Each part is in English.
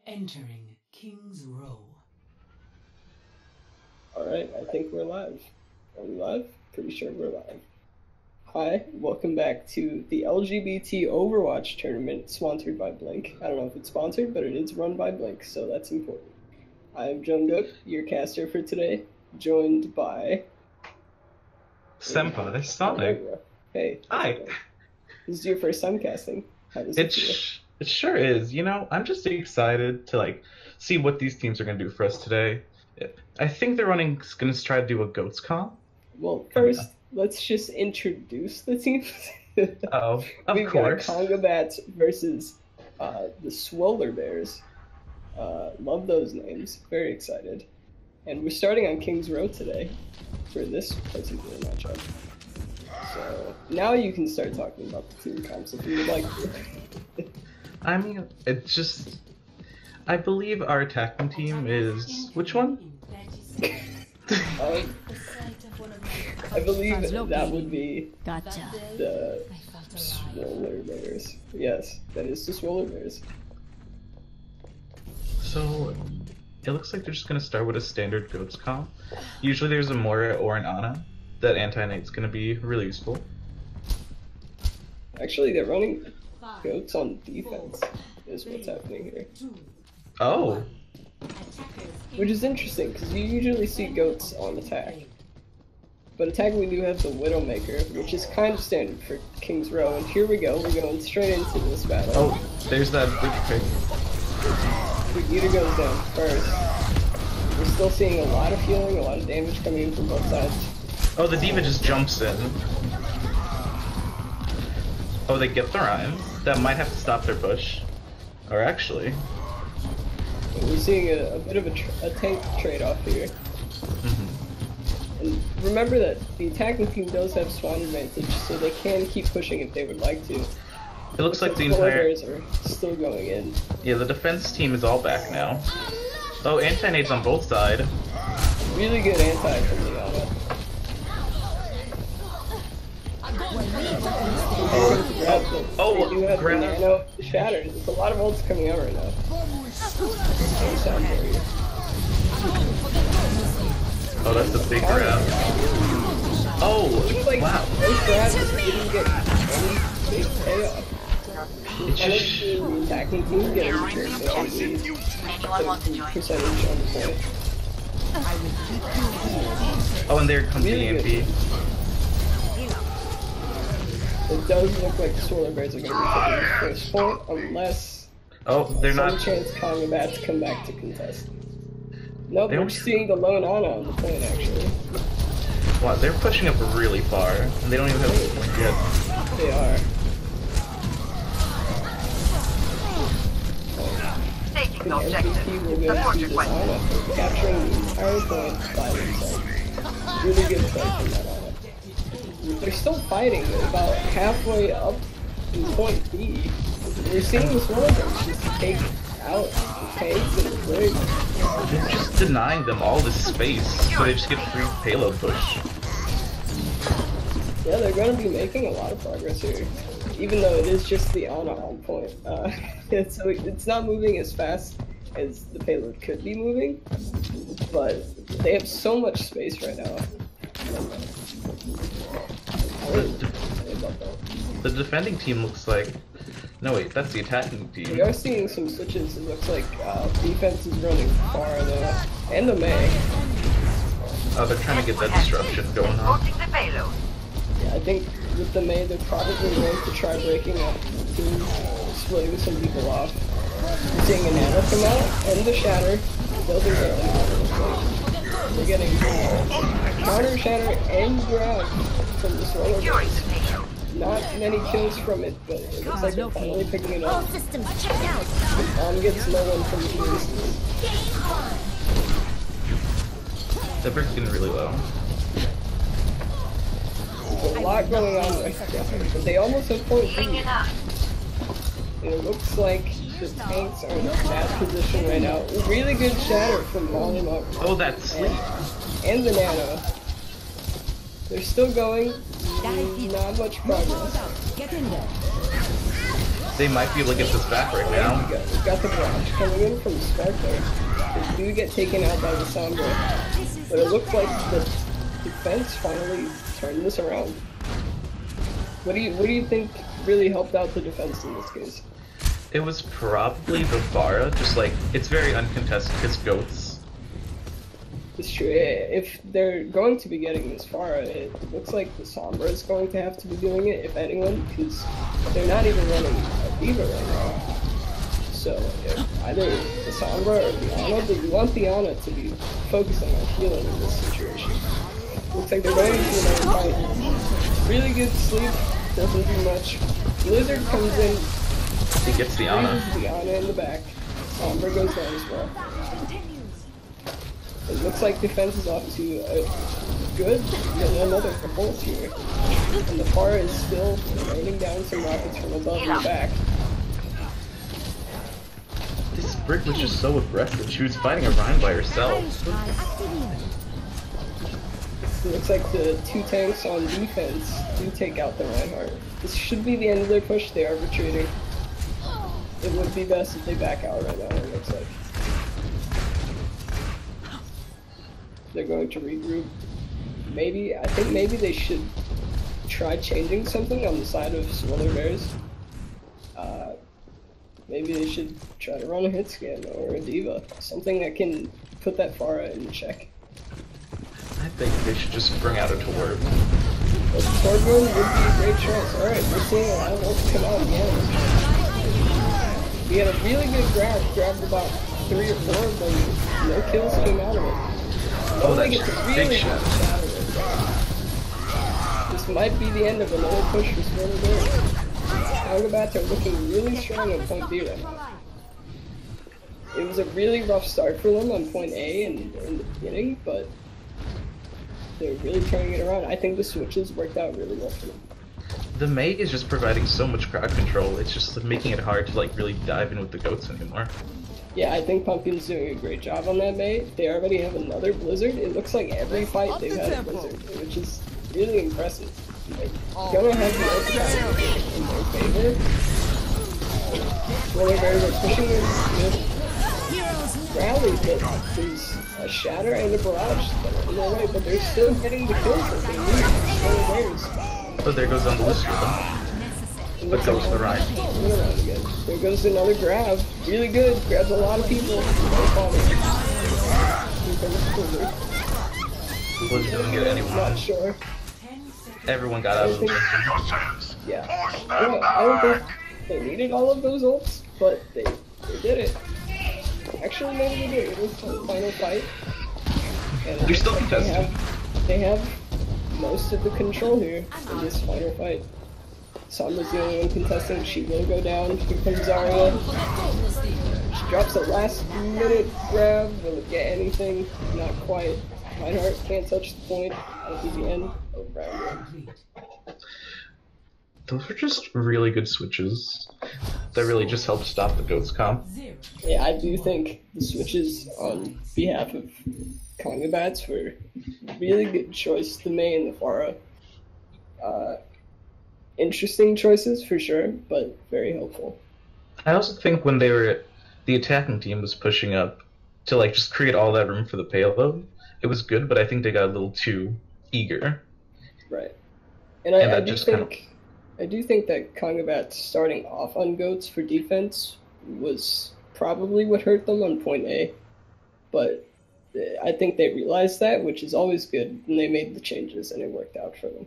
Entering King's Row. Alright, I think we're live. Are we live? Pretty sure we're live. Hi, welcome back to the LGBT Overwatch tournament sponsored by Blink. I don't know if it's sponsored, but it is run by Blink, so that's important. I'm Jungkook, your caster for today, joined by... Senpai, Sonic. Hey. Hi. This is your first time casting. How does it feel? It sure is. You know, I'm just excited to see what these teams are gonna do for us today. I think they're gonna try to do a goats comp. Well, first, let's just introduce the teams. Oh, of We've course. got Conga Bats versus the Swolar Bears. Love those names. Very excited. And we're starting on King's Row today for this particular matchup. So now you can start talking about the team comps if you would like to. I mean, it's just... I believe our attacking team is... Which one? I believe that would be the Swolar Bears. Yes, that is the Swolar Bears. So, it looks like they're just going to start with a standard goats comp. Usually there's a Moira or an Ana. That anti-nate's going to be really useful. Actually, they're running goats on defense, is what's happening here. Oh! Which is interesting, because you usually see goats on attack. But attack we do have the Widowmaker, which is kind of standard for King's Row, and here we go, we're going straight into this battle. Oh, there's that big pick. Brigitte goes down first. We're still seeing a lot of healing, a lot of damage coming in from both sides. Oh, the D.Va just jumps in. Oh, they get the Ryan. That might have to stop their push. Or actually... We're seeing a bit of a tank trade-off here. And remember that the attacking team does have spawn advantage, so they can keep pushing if they would like to. It looks like the entire... entire... Bears are still going in. Yeah, the defense team is all back now. Oh, anti-nade's on both sides. Really good anti from the Ana. Oh, grab nano shatters. There's a lot of ults coming out right now. Oh, that's a big grab. Oh, wow. Those grabs didn't get any big payoff. It's just... The attacking team getting percentage on the point. Oh, and there comes really the EMP. It does look like the Swolar Bears are going to be taking the first point, unless they're some not... chance Conga Bats come back to contest. Nope, They we're don't- seeing the lone Ana on the point, actually. Wow, they're pushing up really far, and they don't even have the point yet. They are. Taking The MVP will go to this Ana for capturing the entire point by themselves. Really good play from that Ana. They're still fighting, they're about halfway up in point B. We're seeing this one of them just take out the tanks and the brig. They're just denying them all this space, so they just get free payload push. Yeah, they're going to be making a lot of progress here, even though it is just the on point. So it's not moving as fast as the payload could be moving, but they have so much space right now. The defending team looks like... No wait, that's the attacking team. We are seeing some switches. It looks like defense is running far though, and the May. Oh, they're trying to get that disruption going on. Yeah, I think with the May, they're probably going to try breaking up teams, splitting some people off. We're seeing a Nano come out, and the Shatter. Building their They're getting counter Shatter and grab from the swolar. Not many kills from it, but it looks like they're finally picking it up. Bomb gets no one from the That brick's getting really low. There's a lot going on right now, but they almost have point B. And it looks like the tanks are in a bad position right now. Really good Shatter from Volume Up. Oh, that sleep. And the Nano. They're still going. Not much progress. They might be able to get this back right now. We've got the barrage coming in from Spark there. They do get taken out by the Sombra. But it looks like the defense finally turned this around. What do you think really helped out the defense in this case? It was probably the Vara, just like, it's very uncontested, it's goats. It's true. If they're going to be getting this far, it looks like the Sombra is going to have to be doing it, if anyone, because they're not even running a Diva right now. So, either the Sombra or the Ana, but you want the Ana to be focusing on healing in this situation. Looks like they're going to another fight. Really good sleep, doesn't do much. Blizzard comes in. He gets the Ana. The Ana in the back. Sombra goes down as well. It looks like defense is off to a good, another bolt here. And the Far is still raining down some rockets from above and back. This brick was just so aggressive. She was fighting a Rhine by herself. It looks like the two tanks on defense do take out the Reinhardt. This should be the end of their push. They are retreating. It would be best if they back out right now, it looks like. They're going to regroup. I think maybe they should try changing something on the side of swolar bears. Maybe they should try to run a hit scan or a Diva. Something that can put that Pharah in check. I think they should just bring out a Torb. A Torb would be a great choice. Alright, we're seeing a lot of ults come out again. We had a really good grab, grabbed about 3 or 4 of them. No kills came out of it. Oh, that's really big shot. This might be the end of another push for swolar bears. Bats are looking really strong on point B right now. It was a really rough start for them on point A in the beginning, but they're really turning it around. I think the switches worked out really well for them. The Mei is just providing so much crowd control, it's just making it hard to like really dive in with the goats anymore. Yeah, I think Pumpkin's doing a great job on that Mei. They already have another Blizzard. It looks like every fight they've had a Blizzard, which is really impressive. Like, gonna have the ultimate in their favor. Swolar bears are pushing this rally, but there's a Shatter and a Barrage that are in their way, but they're still getting the kills that they need. Swolar bears. Oh, there goes on the list for them. But goes the right. There goes another grab. Really good. Grabs a lot of people. Blizzard doesn't get anyone. Not sure. Everyone got out of the Yeah. I don't think they needed all of those ults, but they did it. Actually, maybe they did. It was the final fight. And They're still contesting. They have most of the control here in this final fight. Sombra's the only one contesting. She will go down. Here comes Zarya. She drops a last minute grab. Will it get anything? Not quite. Reinhardt can't touch the point. That'll be the end of round 1. Those are just really good switches. that really just helped stop the goats comp. Yeah, I do think the switches on behalf of conga bats were really good choice. The Mei and the Pharah. Interesting choices for sure, but very helpful. I also think when the attacking team was pushing up to like just create all that room for the payload, it was good, but I think they got a little too eager. Right. And I do think that conga bats starting off on goats for defense was probably what hurt them on point A. But I think they realized that, which is always good, and they made the changes and it worked out for them.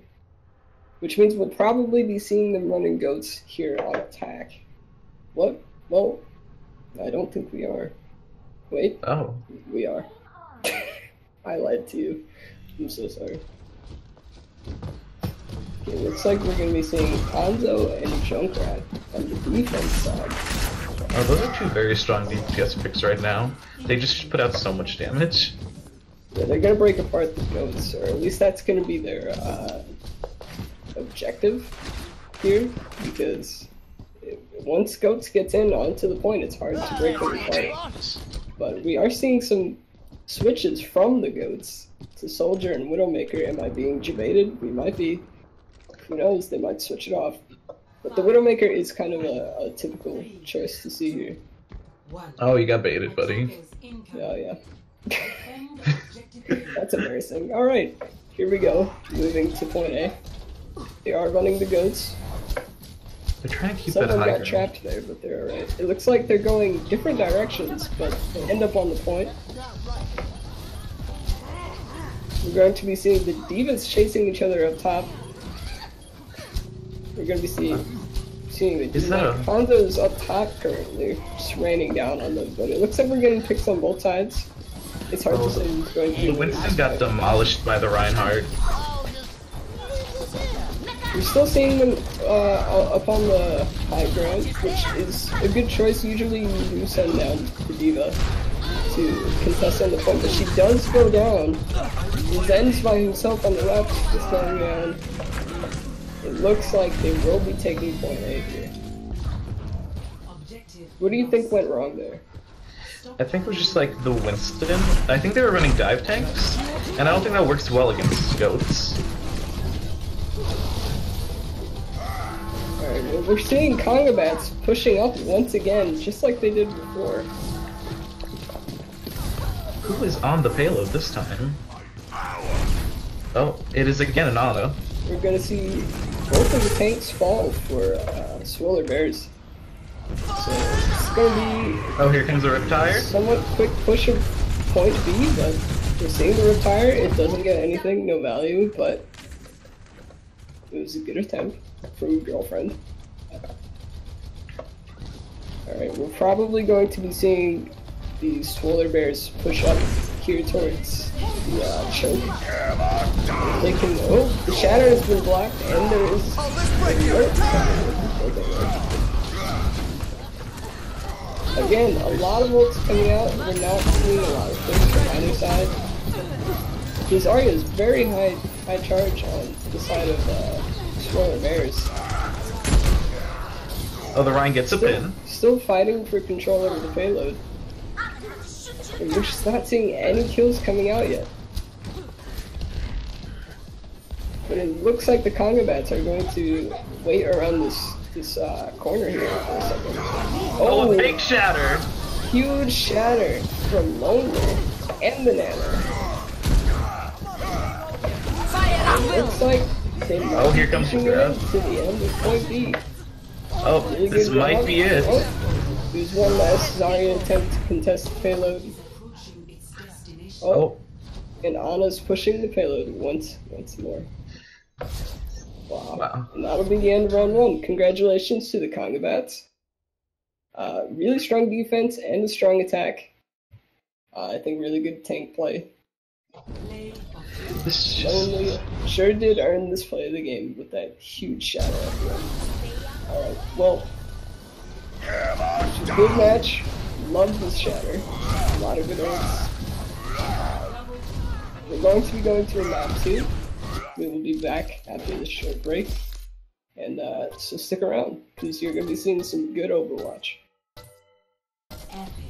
Which means we'll probably be seeing them running goats here on attack. What? Well, I don't think we are. Wait. Oh. We are. I lied to you. I'm so sorry. Okay, looks like we're going to be seeing Hanzo and Junkrat on the defense side. Oh, those are two very strong DPS picks right now. They just put out so much damage. Yeah, they're going to break apart the goats, or at least that's going to be their objective here, because once goats gets in onto the point, it's hard to break them apart. But we are seeing some switches from the goats to Soldier and Widowmaker. Am I being debated? We might be. Who knows? They might switch it off. But the Widowmaker is kind of a typical choice to see here. Oh, you got baited, buddy. Oh, yeah. That's embarrassing. Alright, here we go. Moving to point A. They are running the goats. They're trying to keep Some that of them high got trapped there, but they're alright. It looks like they're going different directions, but they end up on the point. We're going to be seeing the divas chasing each other up top. We're going to be seeing the divas. Hanzo's up top currently, just raining down on them, but it looks like we're getting picks on both sides. It's hard to say who's going to be. Winston got demolished by the Reinhardt. We're still seeing them up on the high ground, which is a good choice. Usually you do send down the diva to contest on the point, but she does go down. Zen's by himself on the left is going down. It looks like they will be taking point A here. What do you think went wrong there? I think it was just like the Winston. I think they were running dive tanks, and I don't think that works well against goats. Alright, well, we're seeing conga bats pushing up once again, just like they did before. Who is on the payload this time? Oh, it is again an auto. We're gonna see both of the tanks fall for swolar bears. So it's gonna be. Oh, here comes the Riptire. Somewhat quick push of point B, but we're seeing the Riptire. It doesn't get anything, no value, but it was a good attempt from girlfriend. Alright, we're probably going to be seeing these swolar bears push up here towards the choke. They can. Oh, the shatter has been blocked, and there is an alert. Again, a lot of ults coming out. We're not seeing a lot of things from either side. His Arya is very high charge on the side of swolar bears. Oh, the Ryan gets a pin. Still fighting for control over the payload. And we're just not seeing any kills coming out yet. But it looks like the conga bats are going to wait around this corner here for a second. Oh, a big shatter! Huge shatter from Lonely and Banana. Looks like they might here comes the grab. to the end of point B. Oh, really this might be it. Oh, there's one last Zarya attempt to contest the payload. Oh, and Anna's pushing the payload once more. Wow. And that'll be the end of round one. Congratulations to the conga bats. Really strong defense and a strong attack. I think really good tank play. Lonely sure did earn this play of the game with that huge shadow at the end. Alright, well, good match. Love this shatter. A lot of good ults. We're going to be going to a map 2. We will be back after this short break. And so stick around, because you're going to be seeing some good Overwatch. Epic.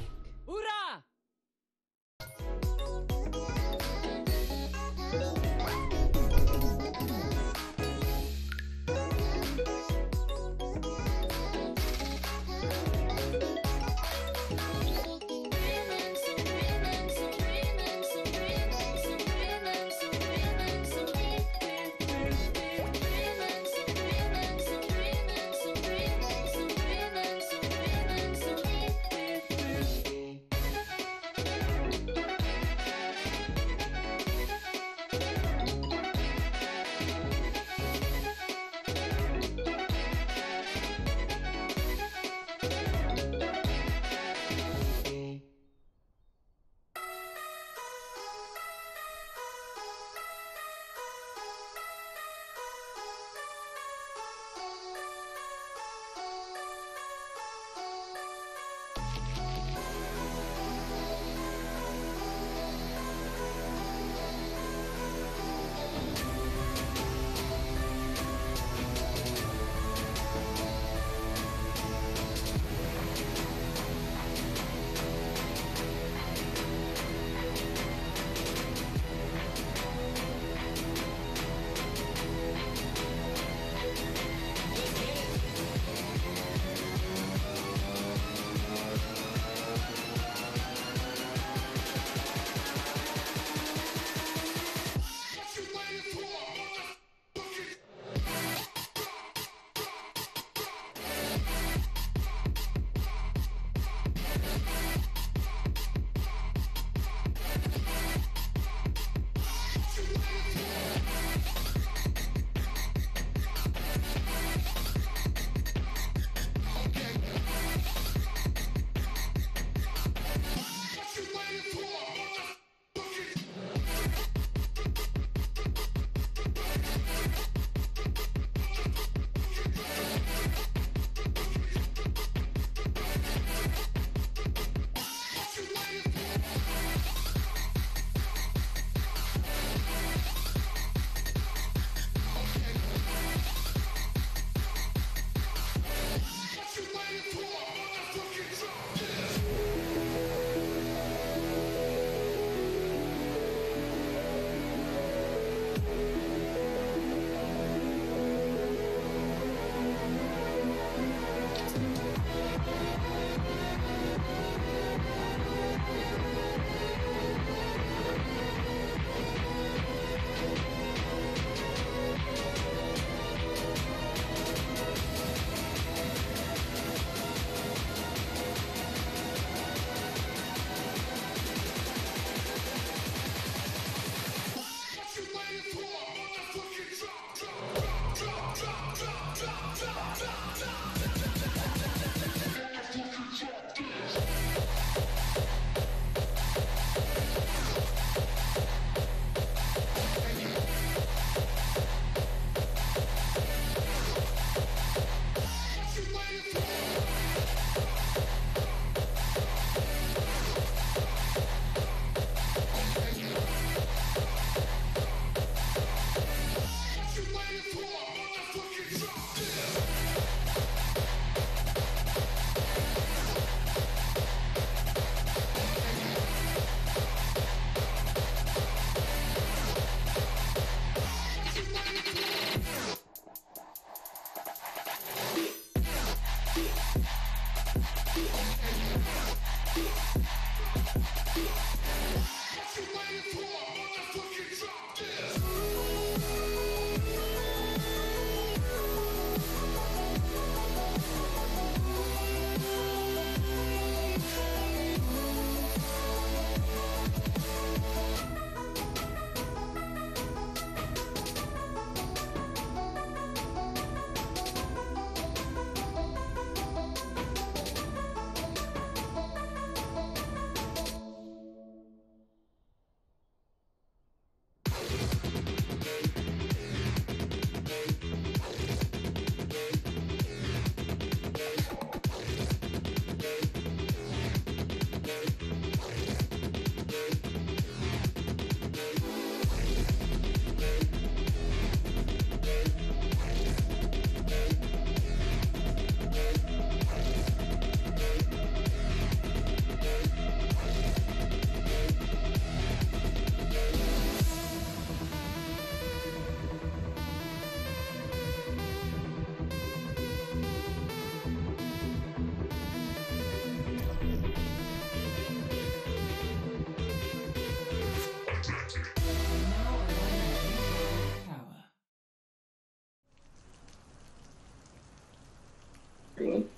Everyone.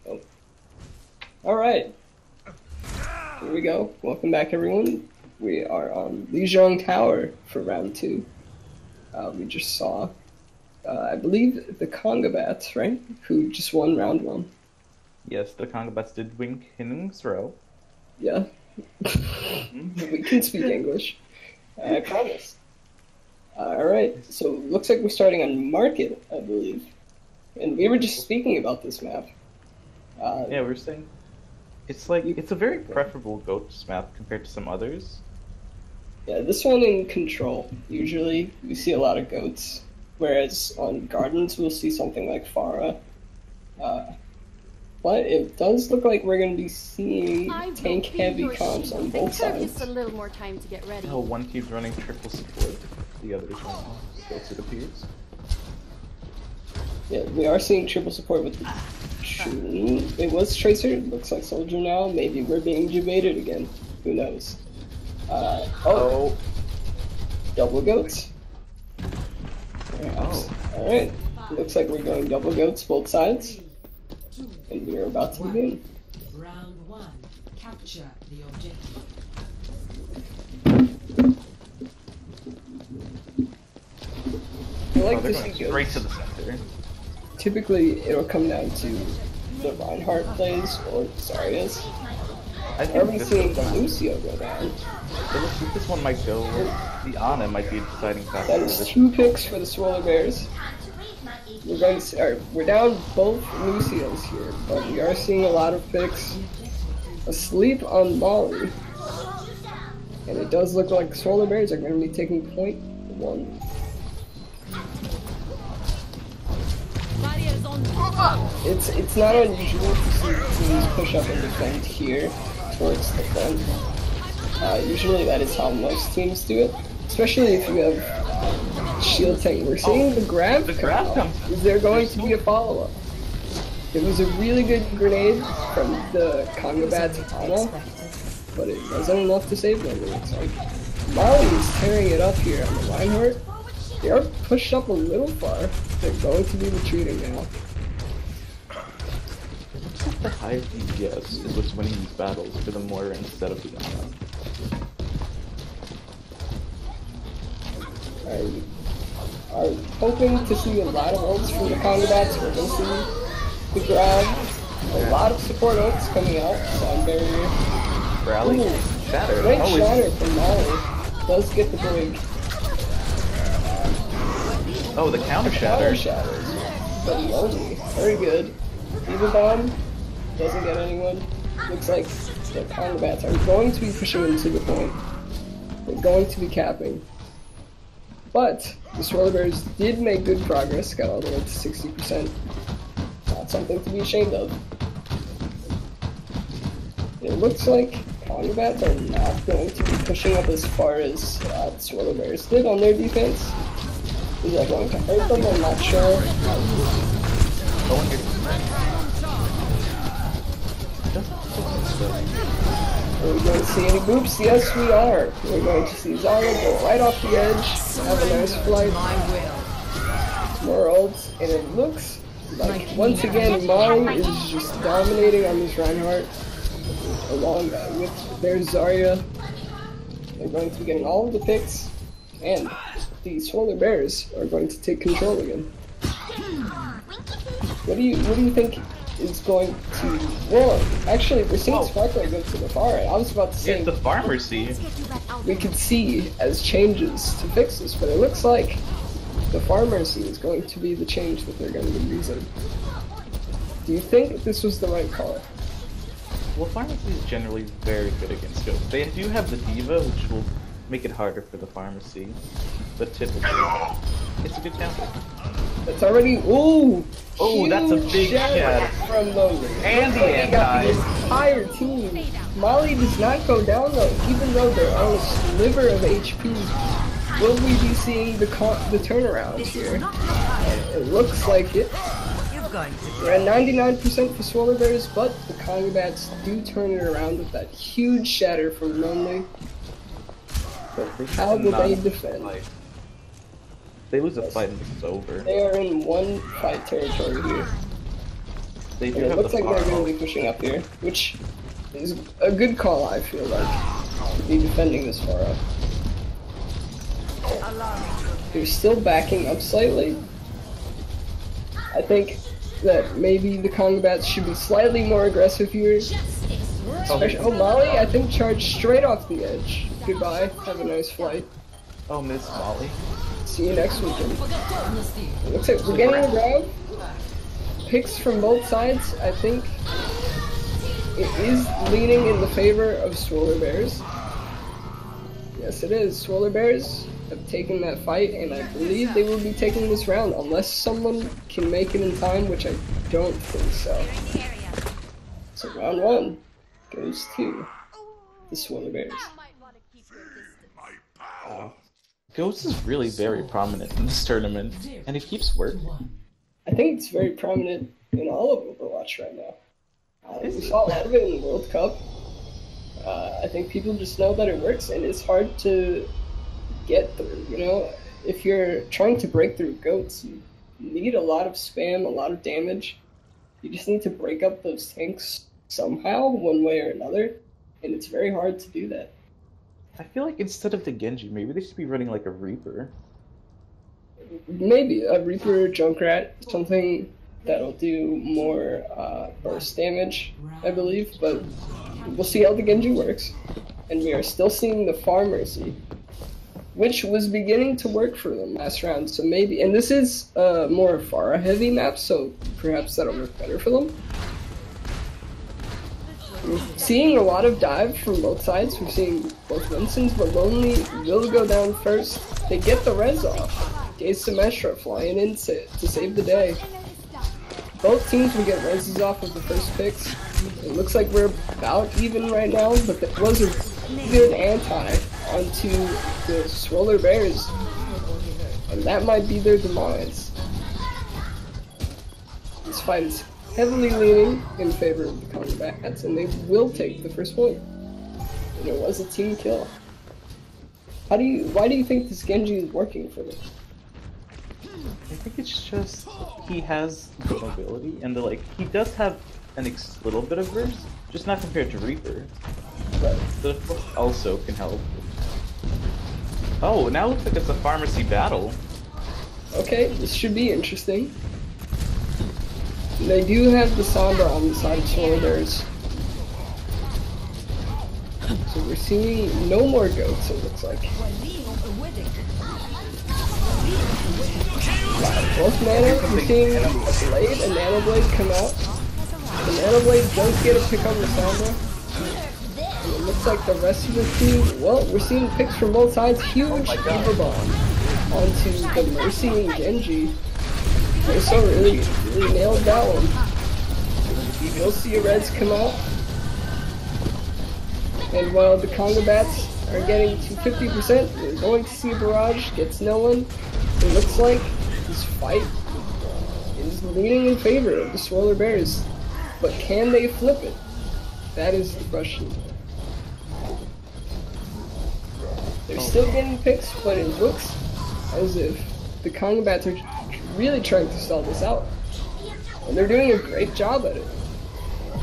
Oh. Alright. Here we go. Welcome back, everyone. We are on Lijiang Tower for round 2. We just saw, I believe, the conga bats, right? Who just won round 1. Yes, the conga bats did win innings row. Yeah. We can speak English. I promise. Alright, so looks like we're starting on Market, I believe. And we were just speaking about this map. Yeah, we were saying it's like it's a very preferable goats map compared to some others. Yeah, this one in Control, usually we see a lot of goats, whereas on Gardens we'll see something like Farah. But it does look like we're going to be seeing tank-heavy comps on both sides. Just a little more time to get ready. Oh, one keeps running triple support, the other is running goats, it appears. Yeah, we are seeing triple support with the shooting. It was Tracer, it looks like Soldier now. Maybe we're being debated again. Who knows? Oh. Double goats. Perhaps. Alright. Looks like we're going double goats both sides. And we are about to begin. Round 1. Capture the objective. I like They're to going see straight goats. to the center. Typically, it'll come down to the Reinhardt plays or Zarya's. I Are we think seeing the Lucio go down? it looks like this one might go. The Ana might be a deciding factor. That is 2 picks for the Swolar Bears. We're going to we're down both Lucios here, but we are seeing a lot of picks asleep on Molly. And it does look like the Swolar Bears are going to be taking point 1. It's not unusual to see teams push up and defend here towards the front. Usually that is how most teams do it, especially if you have shield tank. We're seeing the grab come. Is there going to be a follow-up? It was a really good grenade from the conga bats Ana, but it wasn't enough to save them, it looks like. Molly is tearing it up here on the Reinhardt. They are pushed up a little far. They're going to be retreating now. It looks like the high DPS is what's winning these battles for the Moira instead of the Ana. I are hoping to see a lot of ults from the conga bats. We're going to see the grab. A lot of support ults coming out. Sound barrier. Rally. Shatter. Great Oh, shatter from Molly. Does get the break. Oh, the counter Shatter shatter. shatters. But lonely. Very good. Diva bomb. Doesn't get anyone. Looks like the conga bats are going to be pushing into the point. They're going to be capping. But the Swolar Bears did make good progress, got all the way to 60%. Not something to be ashamed of. It looks like conga bats are not going to be pushing up as far as the Swolar Bears did on their defense. Is that going to hurt them? I'm not sure. Are we going to see any boops? Yes, we are. We're going to see Zarya go right off the edge, have a nice flight. More ults, and it looks like once again Molly is just dominating on this Reinhardt, along with their Zarya. They're going to be getting all of the picks, and the Swolar Bears are going to take control again. What do you think is going to... Well, actually, we're seeing Sparkler go to the far right. I was about to say... It's the pharmacy. We could see as changes to fix this, but it looks like the pharmacy is going to be the change that they're going to be using. Do you think this was the right call? Well, pharmacy is generally very good against goats. They do have the diva, which will make it harder for the pharmacy, but typically, it's a good counter. That's already... Ooh! Oh, that's a big shatter. From Molly. And the They got the anti. entire team. Molly does not go down though, even though they're on a sliver of HP. Will we be seeing the turnaround here? It looks like it. We're at 99% for Swolar Bears, but the conga bats do turn it around with that huge shatter from Lonely. But They how will cannot they defend? fight. They lose a fight and it's over. They are in one fight territory here. They do And it have looks the like they're going to farm. be pushing up here, which is a good call, I feel like, to be defending this far up. They're still backing up slightly. I think that maybe the Congabats should be slightly more aggressive here. Especially, oh, Molly, I think, charged straight off the edge. Goodbye, have a nice flight. Oh, Miss Molly. See you next weekend. It looks like we're getting a grab. Picks from both sides, I think it is leaning in the favor of Swolar Bears. Yes, it is. Swolar Bears have taken that fight, and I believe they will be taking this round, unless someone can make it in time, which I don't think so. So round one goes to the Swolar Bears. Wow. Ghost is really very prominent in this tournament, and it keeps working. I think it's very prominent in all of Overwatch right now. We saw a lot of it in the World Cup. I think people just know that it works, and it's hard to get through. You know, if you're trying to break through goats, you need a lot of spam, a lot of damage. You just need to break up those tanks somehow, one way or another, and it's very hard to do that. I feel like instead of the Genji, maybe they should be running like a Reaper. Maybe a Reaper Junkrat, something that'll do more burst damage, I believe, but we'll see how the Genji works. And we are still seeing the Farm Mercy, which was beginning to work for them last round, so maybe, and this is a more Pharah heavy map, so perhaps that'll work better for them. We're seeing a lot of dive from both sides. We're seeing both Winston's, but Lonely will go down first. They get the res off. Gaze Semestra flying in to save the day. Both teams will get reses off of the first picks. It looks like we're about even right now, but there was a good anti onto the Swolar Bears, and that might be their demise. This fight is heavily leaning in favor of the Congabats, and they will take the first point. And it was a team kill. Why do you think this Genji is working for them? I think it's just he has the mobility and he does have a little bit of burst, just not compared to Reaper. But The Frost also can help. Oh, now it looks like it's a pharmacy battle. okay, this should be interesting. They do have the Sombra on the side of Swolar Bears. So we're seeing no more goats, it looks like. Both mana, we're seeing a blade, a nano blade come out. The nano blade does get a pick on the Sombra. And it looks like the rest of the team, well, we're seeing picks from both sides. Huge Diva Bomb onto the Mercy and Genji. So really nailed that one. You'll see a Reds come out. And while the Congabats are getting to 50%, we're going to see a barrage, gets no one. It looks like this fight is leaning in favor of the Swolar Bears. But can they flip it? That is the question. They're still getting picks, but it looks as if the Congabats are really trying to stall this out. And they're doing a great job at it.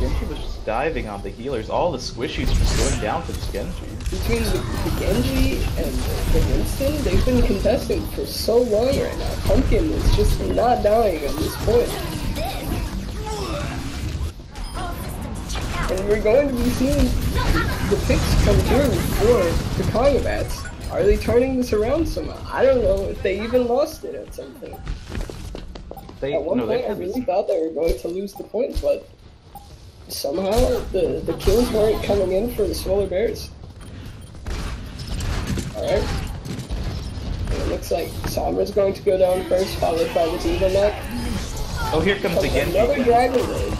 Genji was just diving on the healers. All the squishies are just going down for this Genji. Between the Genji and the Winston, they've been contesting for so long right now. Pumpkin is just not dying at this point. And we're going to be seeing the picks come through for the Congabats. Are they turning this around somehow? I don't know if they even lost it at some point. At one point, I really thought they were going to lose the point, but somehow the kills weren't coming in for the Swolar Bears. Alright. And it looks like Sombra's going to go down first, followed by the Diva Mech. Oh, here comes the Genji. Another Dragon Raid.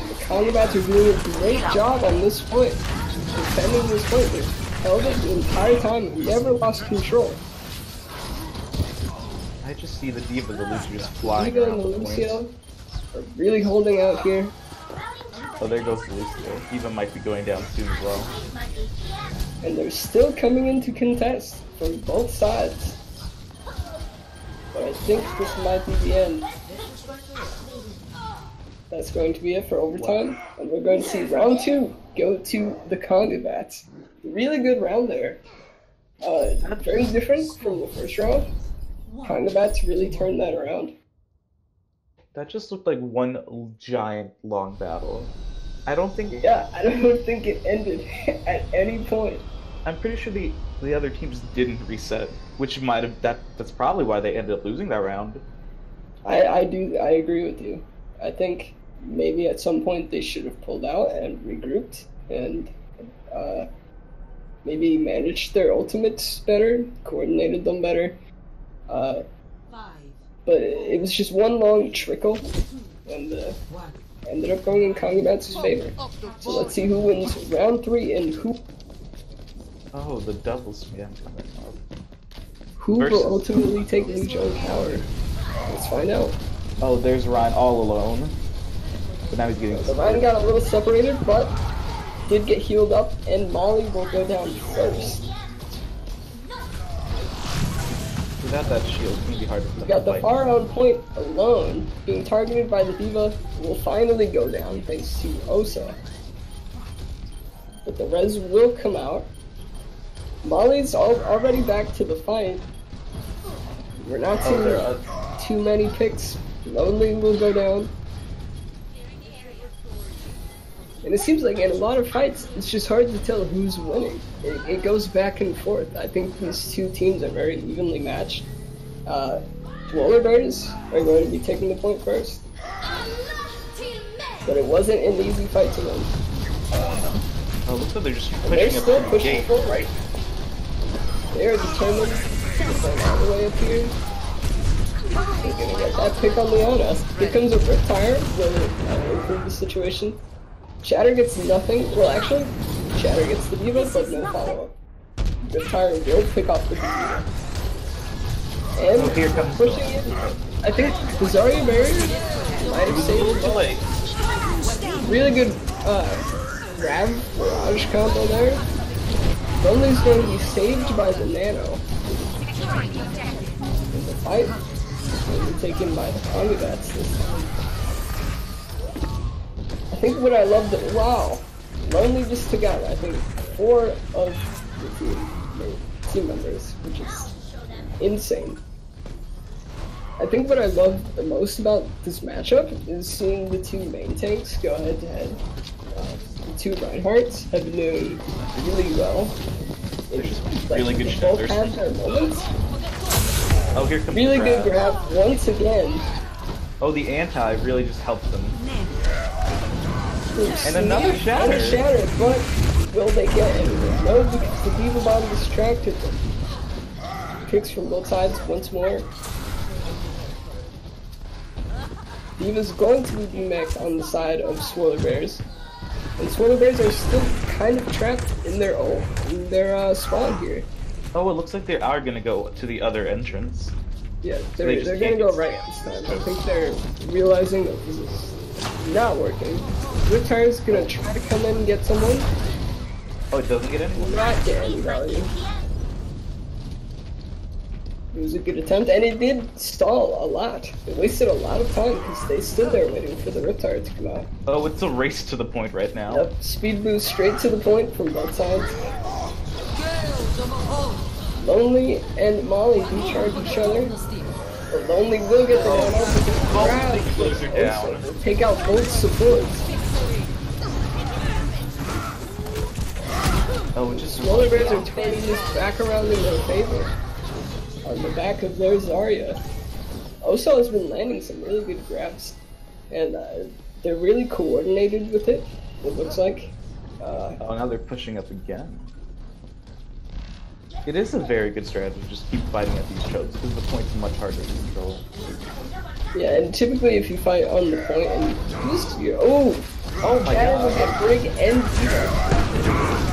The Congabats are doing a great job on this point. Defending this point. They've held it the entire time and never lost control. I just see the Diva, the Lucio just flying Diva around and the the Lucio points. are really holding out here. Oh, there goes Lucio. Eva might be going down soon as well. And they're still coming in to contest from both sides. But I think this might be the end. That's going to be it for overtime. And we're going to see round 2 go to the conga bats. Really good round there. Very different from the first round. Conga bats really turned that around. That just looked like one giant long battle. I don't think Yeah, I don't think it ended at any point. I'm pretty sure the other teams didn't reset, which might have that's probably why they ended up losing that round. I agree with you. I think maybe at some point they should have pulled out and regrouped and maybe managed their ultimates better, coordinated them better. But it was just one long trickle, and ended up going in conga bats' favor. So let's see who wins round 3 and Oh, the double spam coming up. who will ultimately take Lijiang's power. Let's find out. Oh, there's Ryan all alone. But now he's getting So Ryan got a little separated, but did get healed up, and Molly will go down first. Without that shield, it's gonna be hard to We got the far out point alone, being targeted by the Diva, will finally go down thanks to Osa. But the res will come out. Molly's already back to the fight. We're not seeing too many picks. Lonely will go down. And it seems like in a lot of fights, it's just hard to tell who's winning. It goes back and forth. I think these two teams are very evenly matched. Swolar Bears are going to be taking the point first. But it wasn't an easy fight to win. Oh, looks like they're just And they're pushing up still the pushing gate. forward. They are determined to go all the way up here. They're gonna get that pick on Leona. Here comes a Riptire, will improve the situation. Chatter gets nothing. Well, actually, Chatter gets the Diva, but no follow-up. Riptire will pick off the Diva. And Here comes pushing it. I think the Zarya barrier might have saved Too late. really good grab barrage combo there. Lonely's going to be saved by the Nano. In the fight, will be taken by the conga bats this time. I think what I loved, wow, Lonely just took out, I think, 4 of the team members, which is insane. I think what I love the most about this matchup is seeing the two main tanks go head to head. The two Reinhardts have been doing really well. They're just really good they both shooters. have their moments. Oh, here comes Really the good grab. grab once again. Oh, the anti really just helped them. And another shatter. Another shatter, but will they get anything? No, because the Diva Bomb distracted them. Picks from both sides once more. Diva's going to be DMAX on the side of Swolar Bears. And Swolar Bears are still kind of trapped in their spawn here. Oh, it looks like they are gonna go to the other entrance. Yeah, They they're just gonna can't go get right this time. I think they're realizing that this is not working. Riptire's gonna try to come in and get someone. Oh, it doesn't get anyone. Not get any value. It was a good attempt, and it did stall a lot. It wasted a lot of time because they stood there waiting for the Riptire to come out. Oh, it's a race to the point right now. Yep, speed boost straight to the point from both sides. Lonely and Molly do charge each other. But Lonely will get the one out because grab they close her down. also will take out both supports. Oh, it just Swolar Bears are turning this back around in their favor. On the back of their Zarya. Oso has been landing some really good grabs. And they're really coordinated with it, it looks like. Oh, now they're pushing up again. It is a very good strategy to just keep fighting at these chokes because the point's much harder to control. Yeah, and typically if you fight on the point and just oh my Shatter God. will get Brig and Diva.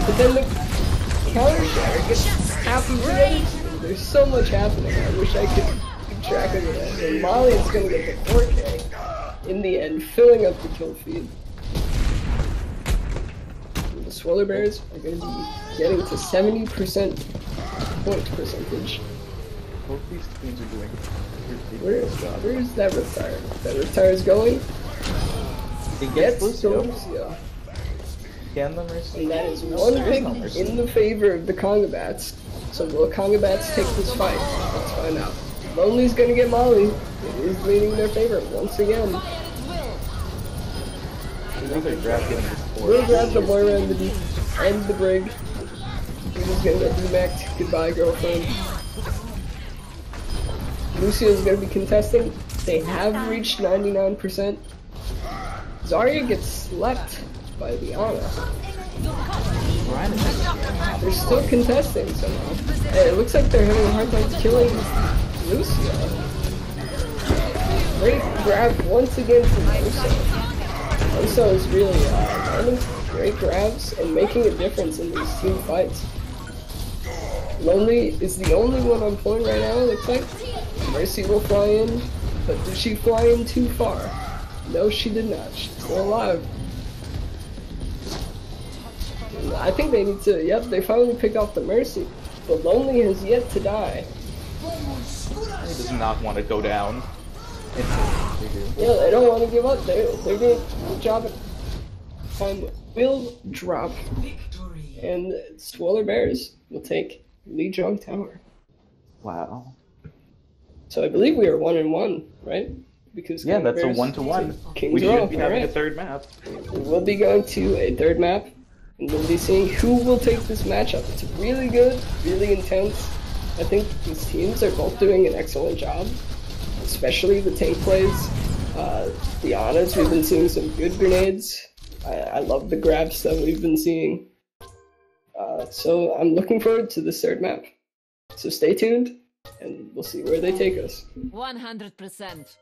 But then the counter Shatter gets half of the other team. There's so much happening. I wish I could keep track of it. And Molly is gonna get the 4K in the end, filling up the kill feed. swolar bears are going to be getting to 70% point percentage. Both these teams are doing Where's that Riptire? That Riptire is going. It Gets gets to Lucio. Lucio. Can the Mercy? And that is No, one there is pick no Mercy. in the favor of the conga bats. So will conga bats take this fight? Let's find out. Lonely's gonna get Molly. It is leaning in their favor once again. Another grab getting this We'll forward. grab the Moira and the Brig. He's gonna get demacked. Goodbye, girlfriend. Lucio's gonna be contesting. They have reached 99%. Zarya gets slept by the Ana. Ryan is They're still contesting somehow. Hey, it looks like they're having a hard time killing Lucio. Great grab once again from Lucio. Lucio is really landing great grabs and making a difference in these team fights. Lonely is the only one on point right now, it looks like. Mercy will fly in, but did she fly in too far? No, she did not. She's still alive. I think they need to, yep, they finally picked off the Mercy, but Lonely has yet to die. He does not want to go down. Yeah, they don't want to give up. They're doing a good job at time will drop, Victory. and Swolar Bears will take Lijiang Tower. Wow. So I believe we are 1-1, right? Because Yeah, Conga that's a Bears 1-1. Kings We roll. should be having Alright. a third map. We'll be going to a third map, and we'll be seeing who will take this matchup. It's really good, really intense. I think these teams are both doing an excellent job, especially the tank plays. The Anas, we've been seeing some good grenades. I love the grabs that we've been seeing. So I'm looking forward to this third map. So stay tuned, and we'll see where they take us. 100%.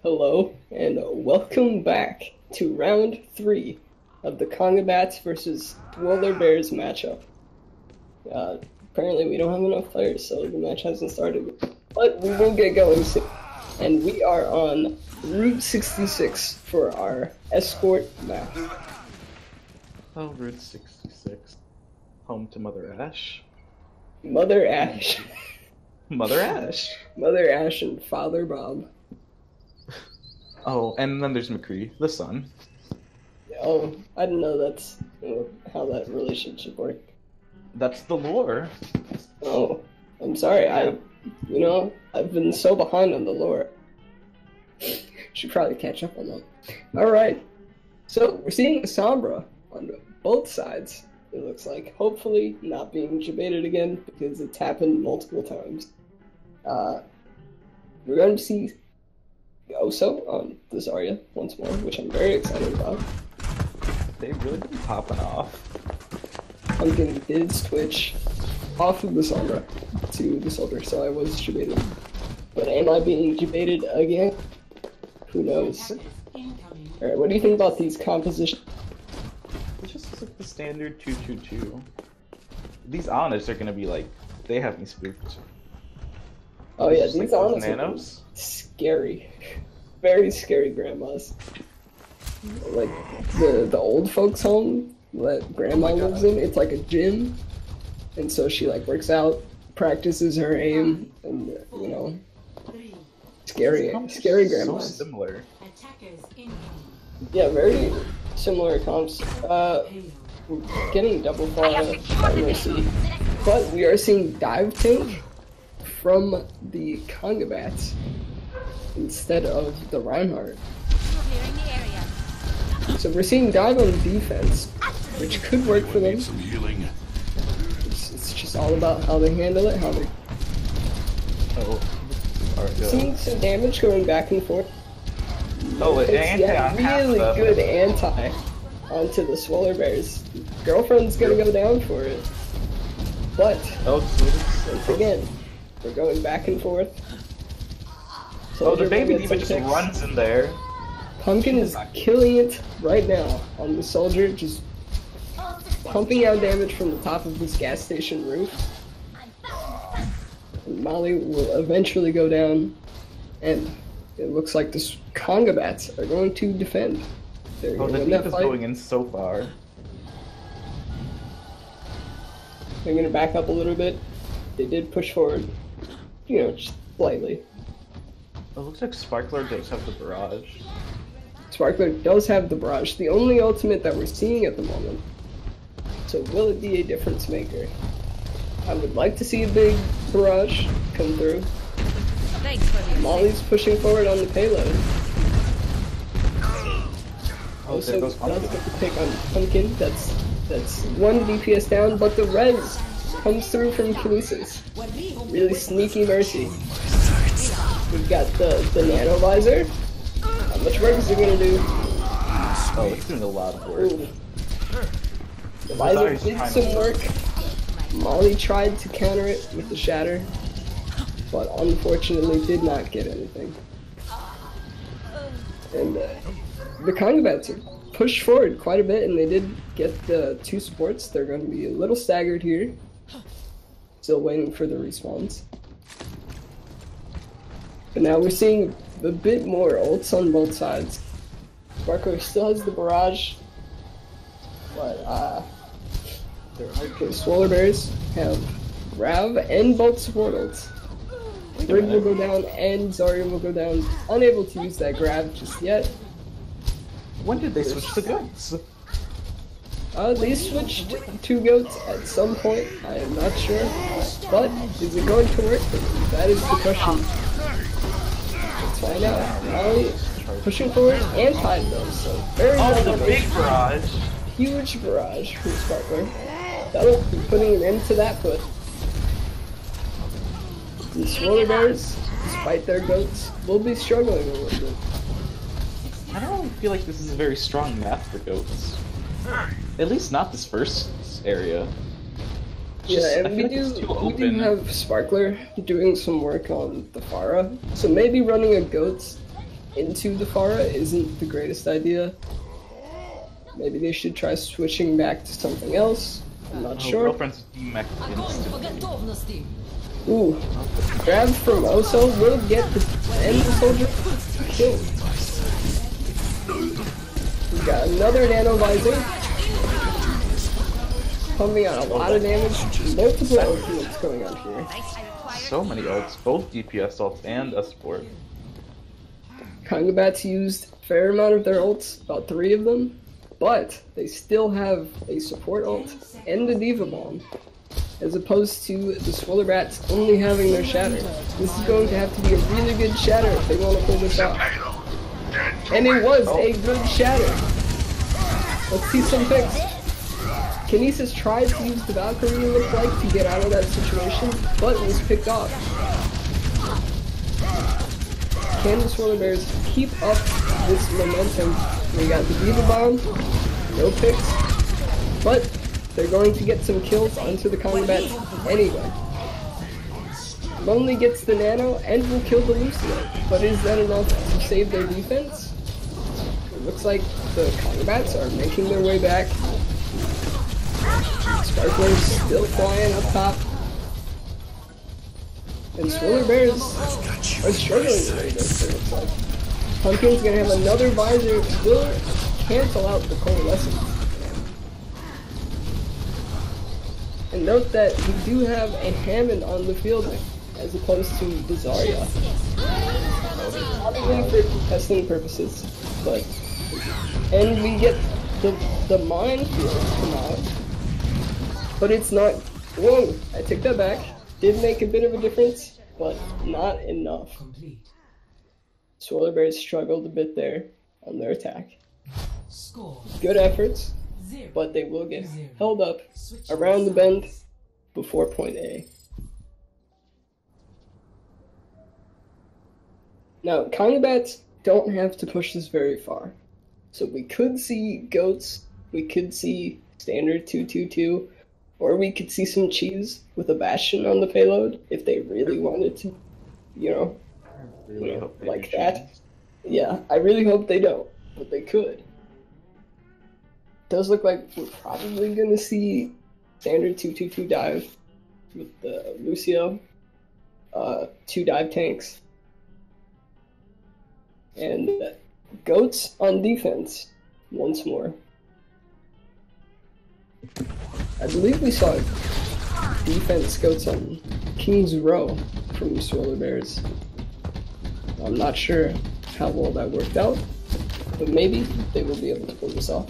Hello, and welcome back to round 3 of the Conga Bats versus Swolar Bears matchup. Apparently we don't have enough players, so the match hasn't started. But we will get going soon. And we are on Route 66 for our escort map. Oh, Route 66. Home to Mother Ash. Mother Ash. Mother Ash! Mother Ash and Father Bob. Oh, and then there's McCree, the son. Oh, I didn't know that's how that relationship worked. That's the lore. Oh, I'm sorry. I've been so behind on the lore. Should probably catch up on that. All right. So we're seeing a Sombra on both sides. It looks like, hopefully not being debated again because it's happened multiple times. We're going to see Oso on this Zarya once more, which I'm very excited about. They've really been popping off. Pumpkin did switch off of the Sombra to the Soldier, so I was debated. But am I being debated again? Who knows? Alright, what do you think about these compositions? It's just like the standard 2-2-2. These Honors are gonna be like, they have me spooked. Oh yeah, Just these like honors nanos. are scary. Very scary grandmas. Like the old folks home that grandma lives in, it's like a gym. And so she like works out, practices her aim, and scary So grandmas. similar. Attackers incoming. Yeah, very similar comps. We're getting double fire by Mercy. But we are seeing dive tank from the Conga Bats instead of the Reinhardt. So we're seeing dive on defense, which could work for them. Some healing. It's just all about how they handle it, how they Oh, alright, go. seeing some damage going back and forth. Oh, it It's really good anti onto the Swolar Bears. Girlfriend's gonna go down for it. But Oh, once again, we're going back and forth. oh, the Soldier baby will get diva just some picks. runs in there. Pumpkin is killing it right now on the Soldier, just pumping out damage from the top of this gas station roof. And Molly will eventually go down, and it looks like the Conga Bats are going to defend. They're Oh, going the to win that diva's fight. going in so far. They're going to back up a little bit. They did push forward, just slightly. It looks like Sparkler does have the barrage. Sparkler does have the barrage, the only ultimate that we're seeing at the moment. So will it be a difference maker? I would like to see a big barrage come through. Thanks for the Molly's pushing forward on the payload. Oh, Also there goes does Pumpkin. get the pick on Pumpkin. That's one DPS down, but the res comes through from Kinesis. Really sneaky Mercy. We've got the nano visor. How much work is it gonna do? Oh, it's doing a lot of work. Ooh. The visor did some work. Molly tried to counter it with the shatter, but unfortunately did not get anything. And the Conga Bats are pushed forward quite a bit, and they did get the 2 supports. They're going to be a little staggered here. Still waiting for the respawns. But now we're seeing a bit more ults on both sides. Sparkler still has the barrage, but the Swolar Bears have Rav and both support ults. Brig will go down and Zarya will go down. Unable to use that grab just yet. When did they switch to goats? They switched to goats at some point. I am not sure. But is it going to work? That is the question. Let's find out. Molly pushing forward and tied though, so very Oh, the nice. big barrage! Huge barrage from Sparkler. That'll be putting an end to that foot. The Swolar Bears, despite their goats, will be struggling a little bit. I don't feel like this is a very strong map for goats. At least not this first area. Yeah, I and feel we like it's do too open. have Sparkler doing some work on the Pharah, so maybe running a goats into the Pharah isn't the greatest idea. Maybe they should try switching back to something else. I'm not sure. Girlfriend's demech instantly. Ooh, grab from Oso will get the end the soldier killed. We got another nano visor. Pumping out a lot of damage. Multiple ultimates going on here. So many ults, both DPS ults and a support. Conga Bats used a fair amount of their ults, about 3 of them, but they still have a support ult and the Diva Bomb, as opposed to the swolar Bats only having their Shatter. This is going to have to be a really good Shatter if they want to pull this off. And it was a good Shatter. Let's see some picks. Kinesis tried to use the Valkyrie, it looked like, to get out of that situation, but was picked off. Can the swolar Bears keep up this momentum? We got the Diva Bomb, no picks, but they're going to get some kills onto the Conga Bats anyway. Lonely gets the Nano and will kill the Lucio, but is that enough to save their defense? It looks like the Conga Bats are making their way back. Sparkler's still flying up top. And swolar Bears are struggling a little bit, it looks like. Pumpkin's gonna have another visor, will cancel out the coalescence. And note that we do have a Hammond on the field as opposed to the Zarya. Probably for testing purposes, but... And we get the minefield come out. But it's not... Whoa! I take that back. Did make a bit of a difference, but not enough. Swolar Bears struggled a bit there on their attack. Good efforts, but they will get held up around the bend before point A. Now, Conga Bats don't have to push this very far. So we could see goats, we could see standard 222, or we could see some cheese with a Bastion on the payload if they really wanted to, like that. Yeah, I really hope they don't, but they could. Does look like we're probably going to see standard 222 dive with the Lucio, 2 dive tanks, and goats on defense once more. I believe we saw defense goats on King's Row from the swolar Bears. I'm not sure how well that worked out, but maybe they will be able to pull this off.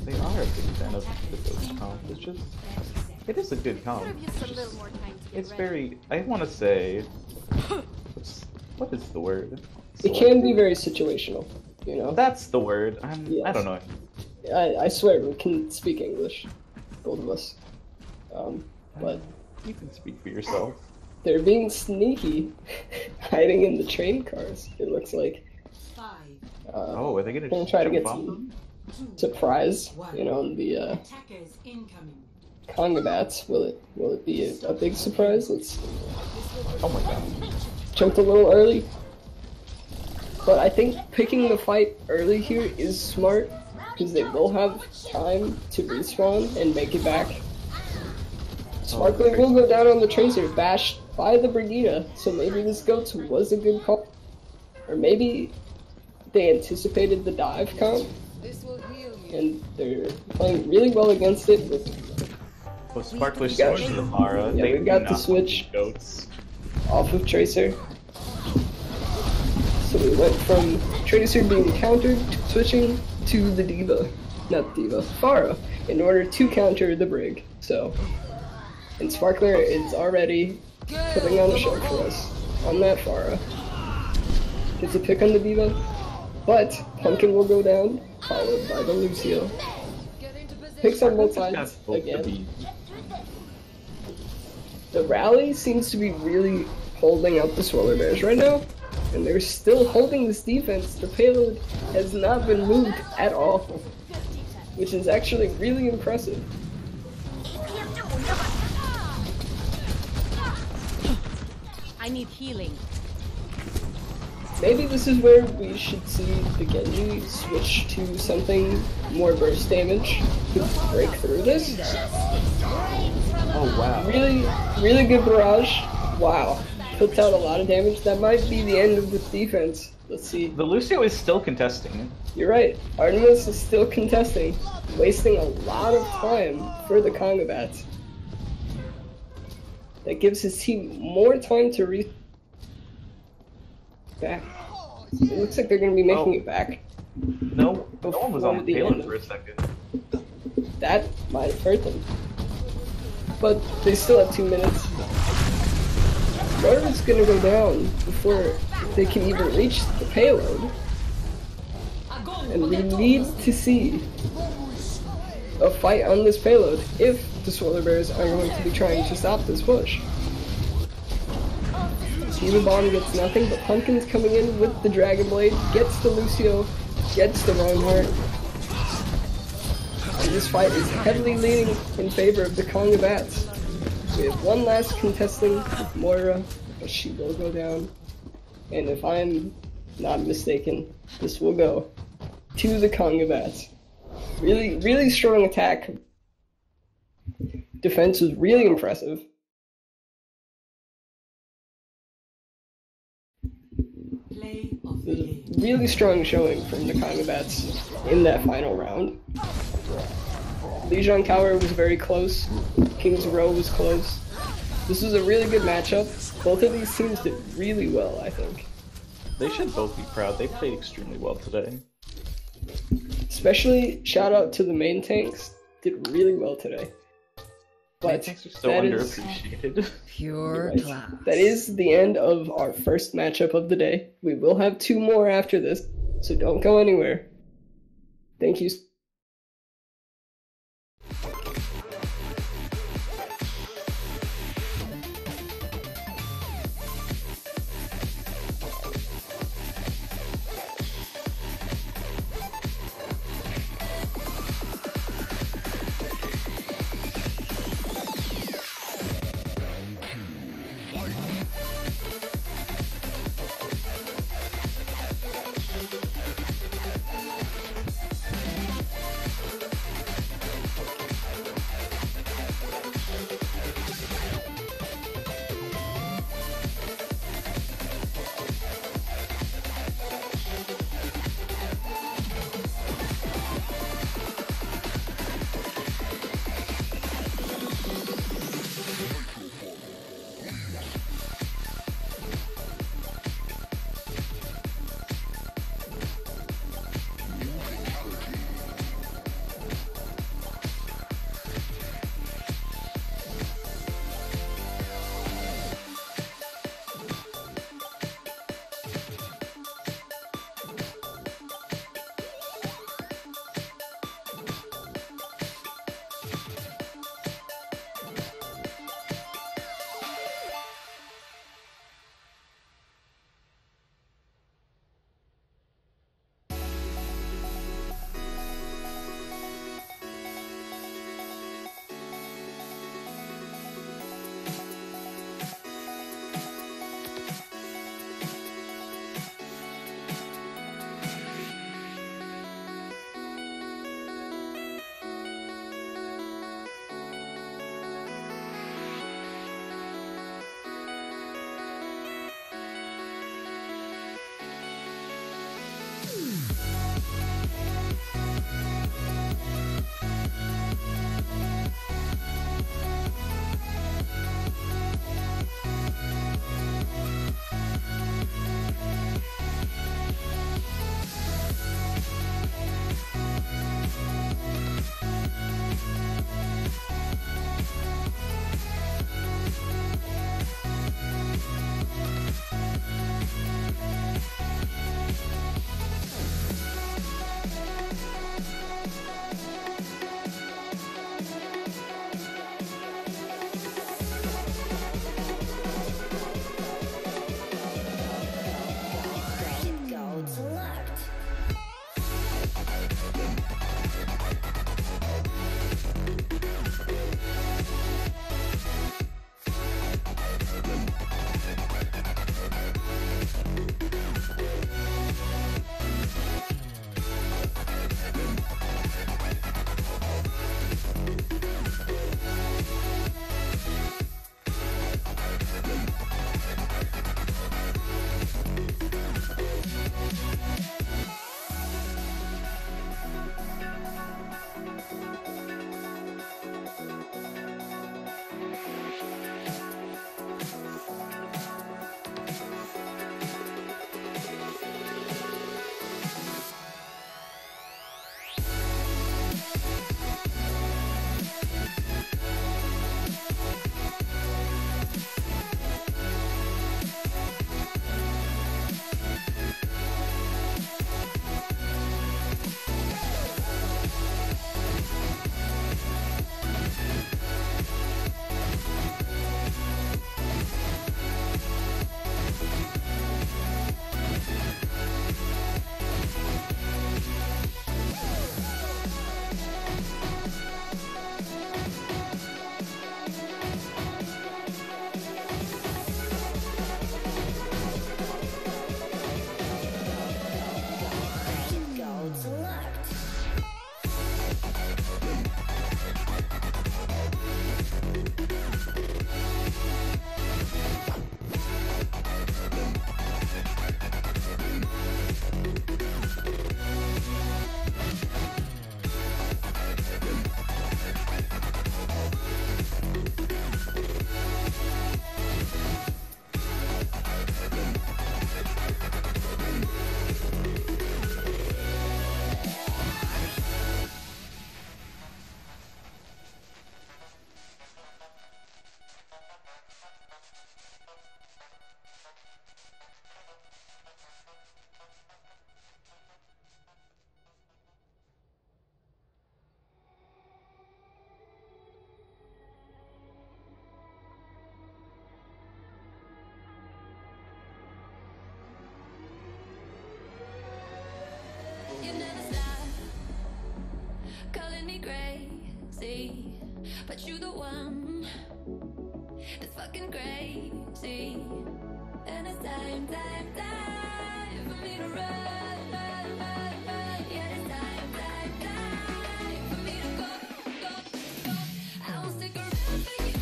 They are a big fan of the ghost comp. It is a good comp. It's very, I want to say, what is the word? It can be very situational, That's the word. Yes. I don't know. I swear we can speak English, both of us. But you can speak for yourself. They're being sneaky, hiding in the train cars. It looks like. Are they gonna try to get some surprise? On the Conga Bats. Will it be a big surprise? Let's see. Oh my god! Jumped a little early, but I think picking the fight early here is smart. Because they will have time to respawn and make it back. Sparkler will go down on the Tracer, bashed by the Brigida, so maybe this Goats was a good call. Or maybe they anticipated the dive comp, and they're playing really well against it. Well, Sparkler switched to the Mara. Yeah, we got the switch Goats off of Tracer. So we went from Tracer being countered to switching to the Pharah, in order to counter the Brig. And Sparkler is already putting on a show for us on that Pharah. Gets a pick on the Diva, but Pumpkin will go down, followed by the Lucio. Picks on both sides again. The rally seems to be really holding up the swolar Bears right now. And they're still holding this defense. The payload has not been moved at all, which is actually really impressive. I need healing. maybe this is where we should see the Genji switch to something more burst damage to break through this. Oh wow. Really good barrage. Wow. Puts out a lot of damage. That might be the end of this defense. Let's see. The Lucio is still contesting. You're right. Artemis is still contesting, wasting a lot of time for the conga bats. That gives his team more time to back. It looks like they're going to be making it back. No one was on the the payload end. for a second. That might have hurt them. But they still have 2 minutes. Rotor's going to go down before they can even reach the payload. And we need to see a fight on this payload if the swolar bears are going to be trying to stop this push. Shiva Bomb gets nothing, but Pumpkin's coming in with the Dragon Blade, gets the Lucio, gets the Reinhardt. And this fight is heavily leaning in favor of the conga bats. We have one last contesting, Moira, but she will go down. And if I'm not mistaken, this will go to the conga bats. Really strong attack. Defense was really impressive. Play of the It was game. a really strong showing from the conga bats in that final round. Lijiang Tower was very close. King's Row was close. This was a really good matchup. Both of these teams did really well, I think. They should both be proud. They played extremely well today. Especially shout out to the main tanks. Did really well today. But Tanks are so that is- underappreciated. Pure Right. class. That is the end of our first matchup of the day. We will have 2 more after this, so don't go anywhere. Thank you. fucking crazy. And it's time for me to run. Yeah, it's time for me to go. I won't stick around for you.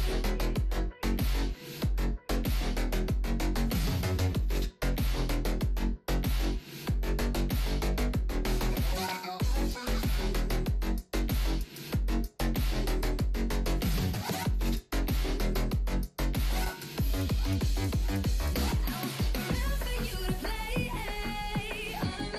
Around for you to play on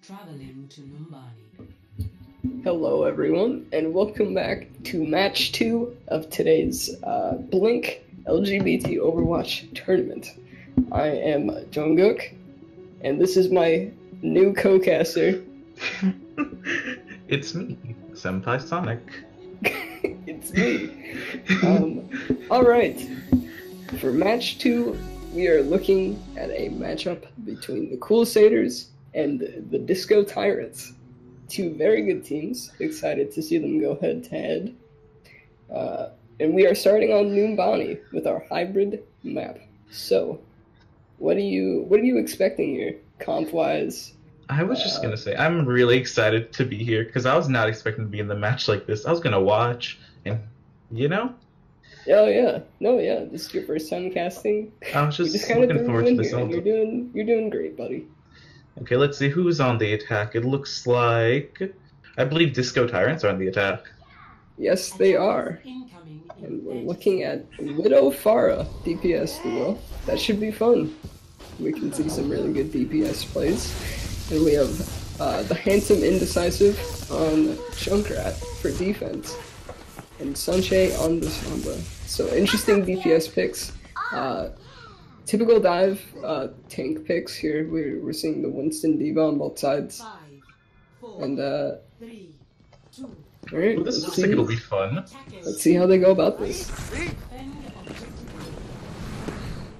Traveling to Numbani. Hello, everyone, and welcome back to match 2 of today's Blink LGBT Overwatch tournament. I am Jungkook, and this is my new co-caster. It's me, Senpai Sonic. It's me. Alright, for match 2, we are looking at a matchup between the coolsaders and the Disco Tyrants. Two very good teams. Excited to see them go head to head. And we are starting on Numbani with our hybrid map. So, what are you expecting here, comp-wise? I was just gonna say, I'm really excited to be here because I was not expecting to be in the match like this. I was gonna watch, and you know. Oh yeah, no yeah. This is your first time casting. I was just kinda looking forward to this. You're doing great, buddy. Okay, let's see who's on the attack. It looks like I believe Disco Tyrants are on the attack. Yes, they are. Incoming And we're looking at Widow Farah DPS duo. That should be fun. We can see some really good DPS plays. And we have the handsome indecisive on Junkrat for defense. And Sunshine on the Sombra. So interesting DPS picks. Typical dive tank picks here. We're seeing the Winston Diva on both sides. 5, 4, And 3, 2. alright, Well, this looks like it'll be fun. let's see how they go about this. Defend objective.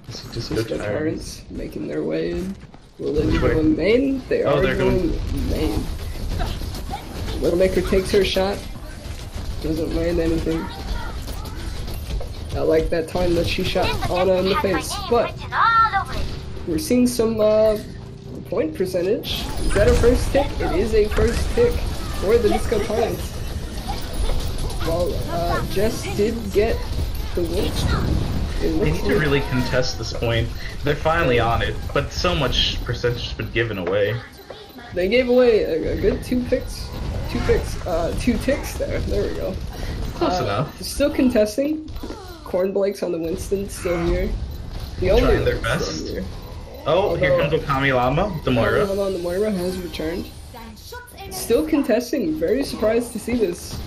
Disco Disco Tyrants. Tyrants making their way in. Will they be going main? They are they're going going- main. Widowmaker takes her shot. Doesn't land anything. I like that time that she shot Anna in the face. But we're seeing some point percentage. Is that a first pick? It is a first pick for the Disco Tyrants. Well, Jess did get the win. It They looks need to like really contest this point. They're finally on it, but so much percentage has been given away. they gave away a good two ticks there. There we go. Close enough. Still contesting. Corn Blake's on the Winston, still here. The only Trying their one best. still here. Oh, here Although- comes Okami Llama, the Moira. The Moira has returned. Still contesting. Very surprised to see this.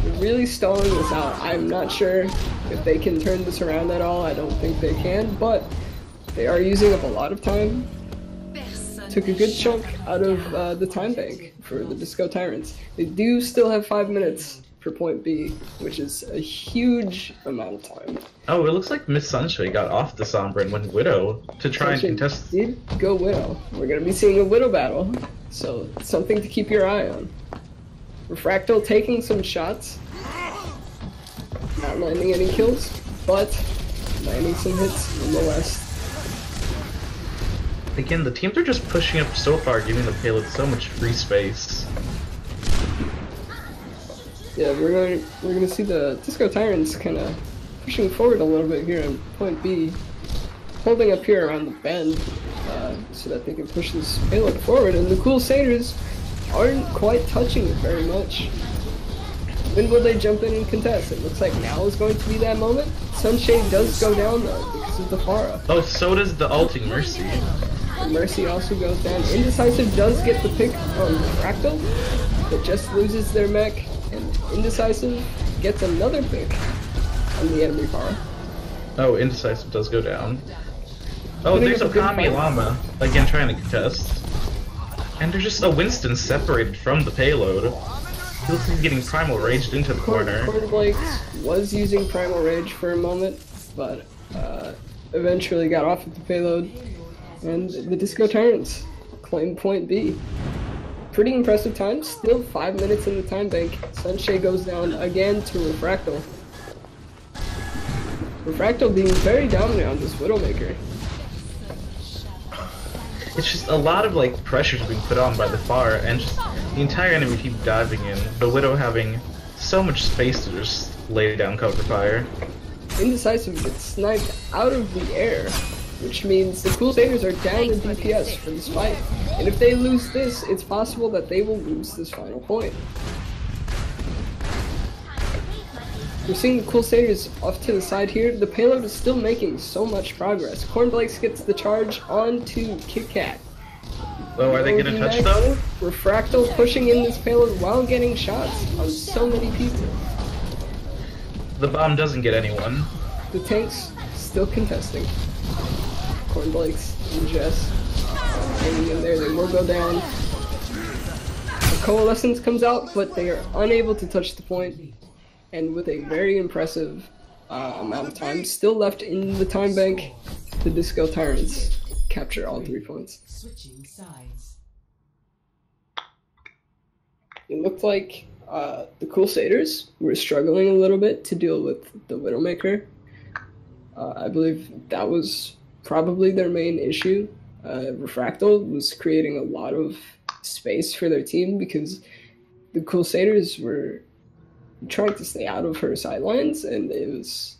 They're really stalling this out. I'm not sure if they can turn this around at all. I don't think they can, but they are using up a lot of time. Took a good chunk out of the time bank for the Disco Tyrants. They do still have 5 minutes for point B, which is a huge amount of time. Oh, it looks like Miss Sunshine got off the Sombra and went Widow to try and Sunshine contest. did go Widow. We're gonna be seeing a Widow battle, so something to keep your eye on. Refractal taking some shots, not landing any kills, but landing some hits nonetheless. Again, the teams are just pushing up so far, giving the payload so much free space. Yeah, we're gonna see the Disco Tyrants kind of pushing forward a little bit here on point B, holding up here around the bend so that they can push this payload forward. And the coolsaders aren't quite touching it very much. When will they jump in and contest? It looks like now is going to be that moment. Sunshade does go down though because of the Farah. Oh, so does the ulting Mercy. And Mercy also goes down. Indecisive does get the pick on Fractal, but just loses their mech. And Indecisive gets another pick on the enemy Farah. Oh, Indecisive does go down. Oh, Putting there's up a good Okami fight. Llama, again trying to contest. And there's just a Winston separated from the payload. He looks like he's getting Primal Raged into the corner. Corn Blake was using Primal Rage for a moment, but eventually got off of the payload. And the Disco Tyrants claim point B. Pretty impressive time, still 5 minutes in the time bank. Sunshade goes down again to Refractal. Refractal being very dominant on this Widowmaker. It's just a lot of like pressures being put on by the Far, and just the entire enemy team diving in. The Widow having so much space to just lay down cover fire. Indecisive gets sniped out of the air, which means the coolsaders are down in DPS for this fight. And if they lose this, it's possible that they will lose this final point. We're seeing the coolsaders off to the side here. The payload is still making so much progress. Corn Blakes gets the charge onto Kit Kat. Oh, are they gonna touch though? Refractal pushing in this payload while getting shots on so many people. The bomb doesn't get anyone. The tanks still contesting. Cornblake's and Jess hanging in there. They will go down. The Coalescence comes out, but they are unable to touch the point. And with a very impressive amount of time still left in the time bank, the Disco Tyrants capture all 3 points. Switching sides. It looked like the Coolsaders were struggling a little bit to deal with the Widowmaker. I believe that was probably their main issue. Refractal was creating a lot of space for their team because the Coolsaders were trying to stay out of her sidelines, and it was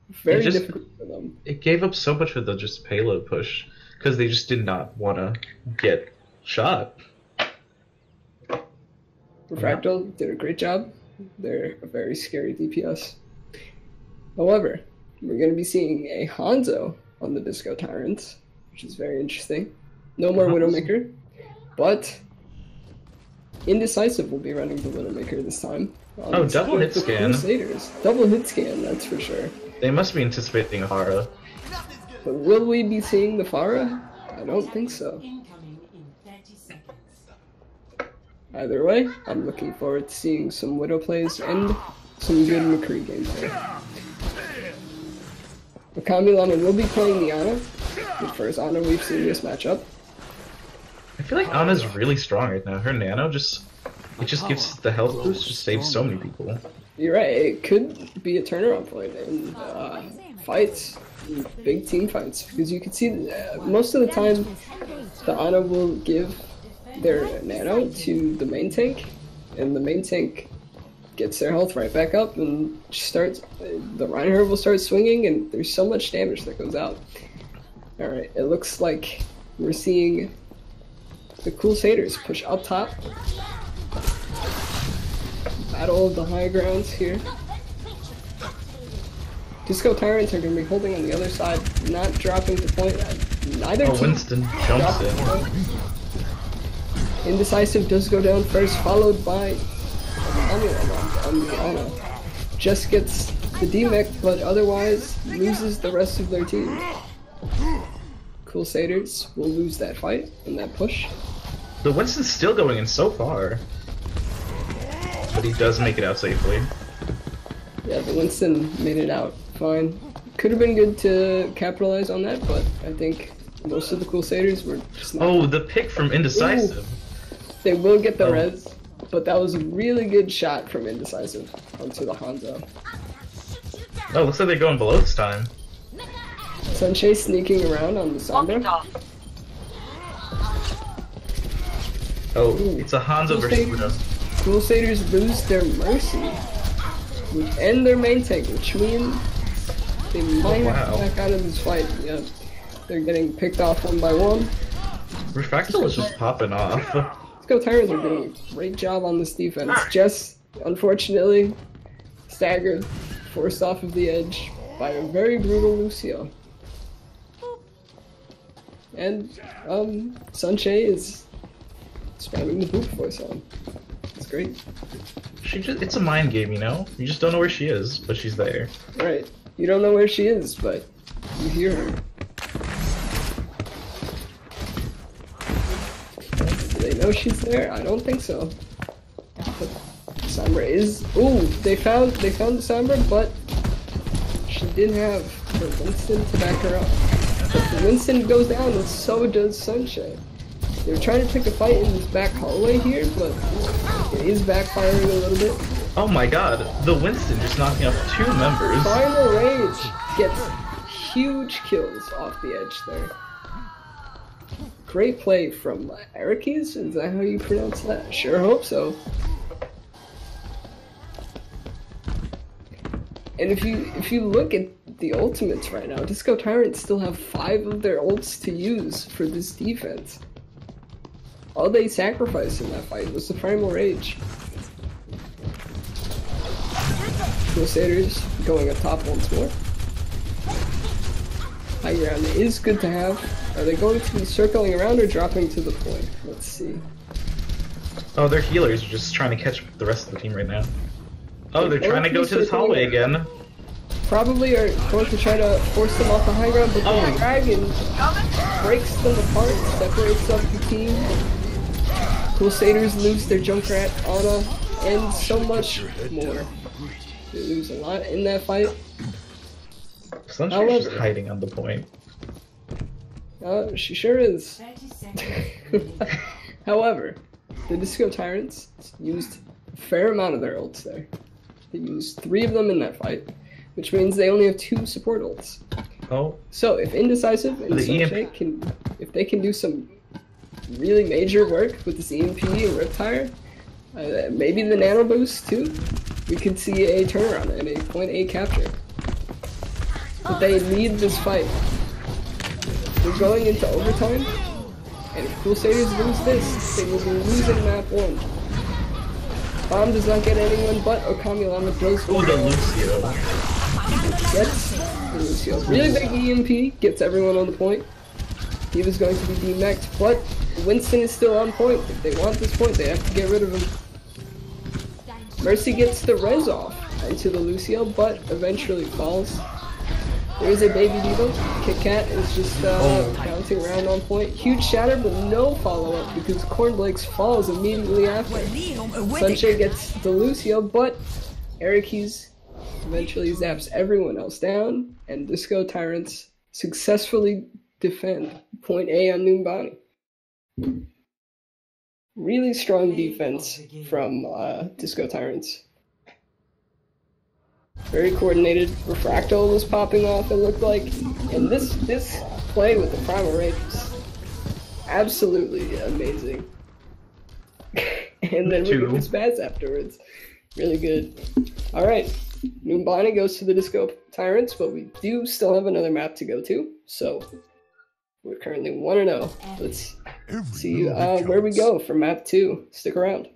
very difficult for them. It gave up so much with the just payload push because they just did not want to get shot. Refractal did a great job. They're a very scary DPS. However, we're going to be seeing a Hanzo on the Disco Tyrants, which is very interesting. No more Widowmaker, but Indecisive will be running the Widowmaker this time. Oh, double hit scan. Crusaders. Double hit scan, that's for sure. They must be anticipating a Hara. But will we be seeing the Pharah? I don't think so. Incoming in 30 seconds. Either way, I'm looking forward to seeing some Widow plays and some good McCree gameplay. Akami Lama will be playing the Ana, the first Ana we've seen this matchup. I feel like Ana's really strong right now. Her nano just gives the health boost, just saves so many people. You're right, it could be a turnaround point in fights, big team fights, because you can see most of the time the Ana will give their nano to the main tank, and the main tank gets their health right back up and starts. The Reinhardt will start swinging, and there's so much damage that goes out. Alright, it looks like we're seeing the Coolsaders push up top. Battle of the high grounds here. Disco Tyrants are going to be holding on the other side, not dropping the point. Neither team Winston jumps in. Indecisive does go down first, followed by on the Ana. Just gets the D-Mech, but otherwise loses the rest of their team. Coolsaders will lose that fight and that push. The Winston's still going in so far. But he does make it out safely. Yeah, the Winston made it out fine. Could have been good to capitalize on that, but I think most of the Coolsaders were just not. Oh, the pick from Indecisive. Ooh. They will get the res, but that was a really good shot from Indecisive onto the Hanzo. Oh, looks like they're going below this time. Sunshade sneaking around on the Sombra. Oh, it's a Hanzo versus Widow. Coolsaders lose their Mercy and their main tank, which means they might have to back out of this fight. Yeah, they're getting picked off one by one. Refractal is just popping off. Disco Tyrants are doing a great job on this defense. Just, unfortunately, staggered, forced off of the edge by a very brutal Lucio. And, Sunshade is spamming the boop voice on. It's great. It's a mind game, you know? You just don't know where she is, but she's there. Right. You don't know where she is, but you hear her. Do they know she's there? I don't think so. But Sombra is. Ooh, they found the Sombra, but she didn't have her Winston to back her up. But the Winston goes down, and so does Sunshine. They're trying to pick a fight in this back hallway here, but it is backfiring a little bit. Oh my god, the Winston just knocking off 2 members. Final Rage gets huge kills off the edge there. Great play from Erikes, is that how you pronounce that? Sure hope so. And if you look at the ultimates right now, Disco Tyrants still have 5 of their ults to use for this defense. All they sacrificed in that fight was the Primal Rage. Crusaders going up top once more. High ground is good to have. Are they going to be circling around or dropping to the point? Let's see. Oh, their healers are just trying to catch the rest of the team right now. Oh, they're trying to go to this hallway again. Probably are going to try to force them off the high ground, but the dragon breaks them apart, separates up the team. Coolsaders lose their Junkrat, Ana, and so much more. They lose a lot in that fight. Sunshine's just hiding on the point. She sure is. 30 seconds. However, the Disco Tyrants used a fair amount of their ults there. They used 3 of them in that fight, which means they only have 2 support ults. Oh. So if Indecisive and Sunshine if they can do some really major work with this EMP and Riptire, maybe the Nano Boost too, we could see a turnaround and a point A capture. But they need this fight. We're going into overtime, and if Coolsaders lose this, they will be losing map 1. Bomb does not get anyone, but Okamilama does. Oh, the Lucio. Gets the Lucio. Really big EMP, gets everyone on the point. He was going to be demeched, but Winston is still on point. If they want this point, they have to get rid of him. Mercy gets the res off into the Lucio, but eventually falls. There's a baby Devo. Kit Kat is just bouncing around on point. Huge shatter, but no follow-up because Cornblake's falls immediately after. Sunshine gets the Lucio, but Eric's eventually zaps everyone else down, and Disco Tyrants successfully defend point A on Numbani. Really strong defense from Disco Tyrants. Very coordinated. Refractal was popping off, it looked like. And this play with the Primal Rage was absolutely amazing. And then we get the spaz afterwards. Really good. Alright. Numbani goes to the Disco Tyrants, but we do still have another map to go to. So we're currently 1-0. Let's see where we go for map 2. Stick around.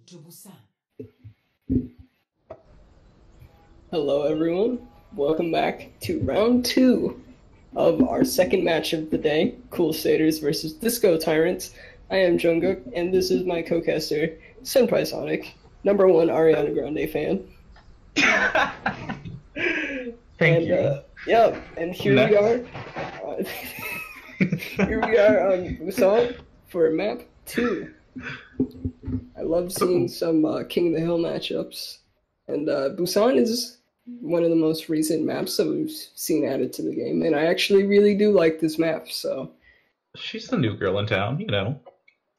to Busan. Hello, everyone. Welcome back to round 2 of our second match of the day, coolsaders versus disco tyrants. I am Jungkook, and this is my co-caster, Senpai Sonic, number 1 Ariana Grande fan. Thank you. Yeah, and here Next. we are. Here we are on Busan for map 2. I love seeing some King of the Hill matchups, and Busan is one of the most recent maps that we've seen added to the game, and I actually really do like this map. So She's the new girl in town, you know.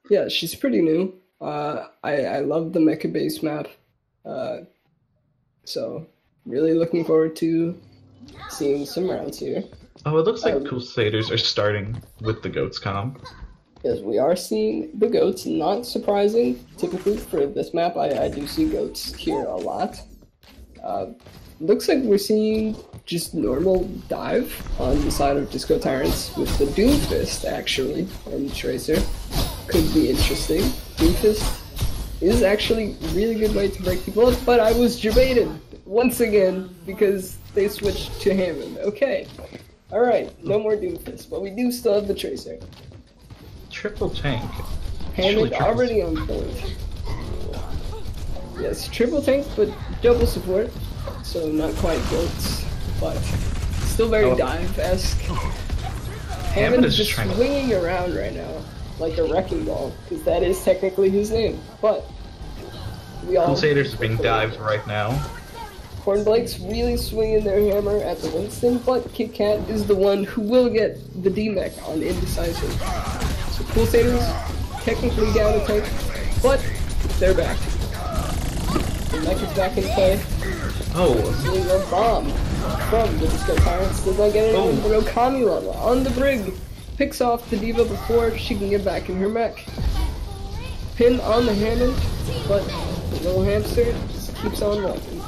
yeah, she's pretty new. I love the mecha base map, so really looking forward to seeing some rounds here. Oh, it looks like coolsaders are starting with the goats comp. Yes, we are seeing the goats. Not surprising. Typically for this map, I do see goats here a lot. Looks like we're seeing just normal dive on the side of Disco Tyrants with the Doomfist, actually, on the Tracer. Could be interesting. Doomfist is actually a really good way to break people up, but I was debated once again because they switched to Hammond. Okay. Alright, no more Doomfist, but we do still have the Tracer. Triple tank. Hammond Triple- already on point. Yes, triple tank, but double support. So not quite goats, but still very dive-esque. Hammond is just trying to- swinging around right now, like a wrecking ball, because that is technically his name. But we all Coolsaders are being dived right now. Cornblake's really swinging their hammer at the Winston, but Kit Kat is the one who will get the D-Mech on Indecisive. So Coolsaders technically down a tank, but they're back. The mech is back in play. Oh, Seeing a bomb from the Disco Tyrants. Does not get anyone but Okami level on the brig. Picks off the Diva before she can get back in her mech. Pin on the Hammond, but the little hamster just keeps on walking.